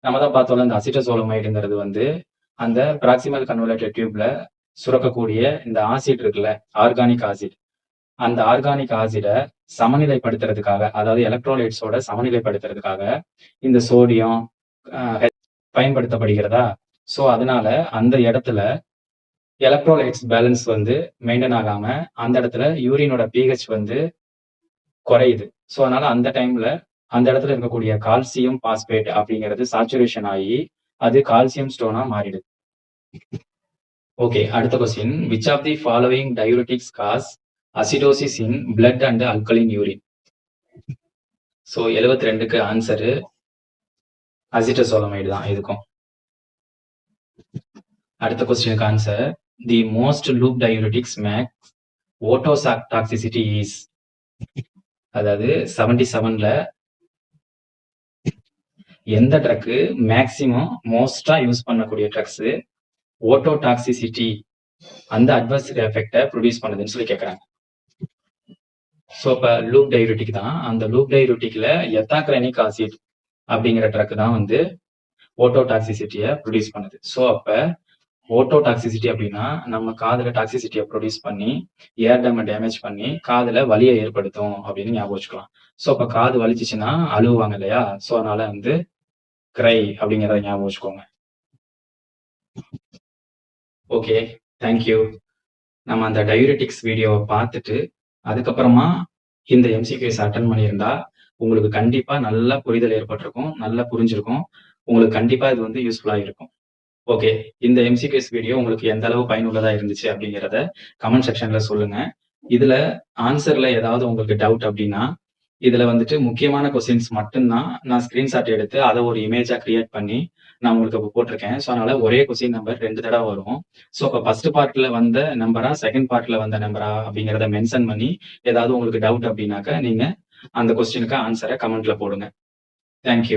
நம்ம தான் பார்த்தோம்ல இந்த அசிட்டோசோலமைடுங்கிறது வந்து அந்த பிராக்சிமல் கன்வர்டர் டியூப்ல சுரக்கக்கூடிய இந்த ஆசிட் இருக்குல்ல, ஆர்கானிக் ஆசிட். அந்த ஆர்கானிக் ஆசிட சமநிலைப்படுத்துறதுக்காக, அதாவது எலக்ட்ரோலைட்ஸோட சமநிலைப்படுத்துறதுக்காக இந்த சோடியம் பயன்படுத்தப்படுகிறதா? ஸோ அதனால அந்த இடத்துல எலக்ட்ரோலைட்ஸ் பேலன்ஸ் வந்து மெயின்டெயின் ஆகாம அந்த இடத்துல யூரினோட பிஹெச் வந்து குறையுது. ஸோ அதனால அந்த டைம்ல அந்த இடத்துல இருக்கக்கூடிய கால்சியம் பாஸ்பேட் அப்படிங்கிறது சாச்சுரேஷன் ஆகி அது கால்சியம் ஸ்டோனா மாறிடுது. ஓகே, அடுத்த question. Which of the following diuretics cause acidosis in blood and alkaline urine? So 72க்கு ஆன்சரு அசிட்டோசோலமைடு தான் இதுக்கும். அடுத்த கொஸ்டினுக்கு answer. The most loop diuretics max ototoxicity is. அதாவது 77ல எந்த ட்ரக் மேக்சிமம் மோஸ்டா யூஸ் பண்ணக்கூடிய ட்ரக்ஸ் ஓட்டோடாக்சிசிட்டி அந்த அட்வர்ஸ் எஃபெக்டை ப்ரொடியூஸ் பண்ணுதுன்னு சொல்லி கேட்குறாங்க. ஸோ இப்போ லூப் டயூரிட்டிக் தான். அந்த லூப் டயூரிட்டிக்ல எத்தாக்ரைனிக் ஆசிட் அப்படிங்கிற ட்ரக் தான் வந்து ஓட்டோடாக்சிசிட்டியை ப்ரொடியூஸ் பண்ணுது. ஸோ அப்போ ஓட்டோடாக்சிசிட்டி அப்படின்னா நம்ம காதுல டாக்ஸிசிட்டியை ப்ரொடியூஸ் பண்ணி ஏர்டமை டேமேஜ் பண்ணி காதுல வலியை ஏற்படுத்தும் அப்படின்னு ஞாபகம் வச்சுக்கலாம். ஸோ அப்போ காது வலிச்சிச்சுன்னா அழுவாங்க இல்லையா? ஸோ அதனால வந்து கிரை அப்படிங்கிறத ஞாபகம் வச்சுக்கோங்க. Okay, thank you. நம்ம அந்த டயூரிட்டிக்ஸ் வீடியோவை பார்த்துட்டு அதுக்கப்புறமா இந்த எம்சிக்யூஸ் அட்டன் பண்ணியிருந்தா உங்களுக்கு கண்டிப்பா நல்ல புரிதல் ஏற்பட்டிருக்கும், நல்லா புரிஞ்சிருக்கும். உங்களுக்கு கண்டிப்பா இது வந்து யூஸ்ஃபுல்லா இருக்கும். ஓகே, இந்த எம்சிக்யூஸ் வீடியோ உங்களுக்கு எந்த அளவு பயனுள்ளதா இருந்துச்சு அப்படிங்கிறத கமெண்ட் செக்ஷன்ல சொல்லுங்க. இதுல ஆன்சர்ல ஏதாவது உங்களுக்கு டவுட் அப்படின்னா இதுல வந்துட்டு முக்கியமான கொஸ்டின்ஸ் மட்டும்தான் நான் ஸ்கிரீன்ஷாட் எடுத்து அதை ஒரு இமேஜா கிரியேட் பண்ணி நான் உங்களுக்கு இப்போ போட்டிருக்கேன். ஸோ அதனால ஒரே கொஸ்டின் நம்பர் 2 தடவை வரும். ஸோ இப்போ ஃபர்ஸ்ட் பார்ட்ல வந்த நம்பரா செகண்ட் பார்ட்ல வந்த நம்பரா அப்படிங்கிறத மென்ஷன் பண்ணி ஏதாவது உங்களுக்கு டவுட் அப்படின்னாக்க நீங்க அந்த கொஸ்டினுக்கு ஆன்சரை கமெண்ட்ல போடுங்க. தேங்க்யூ.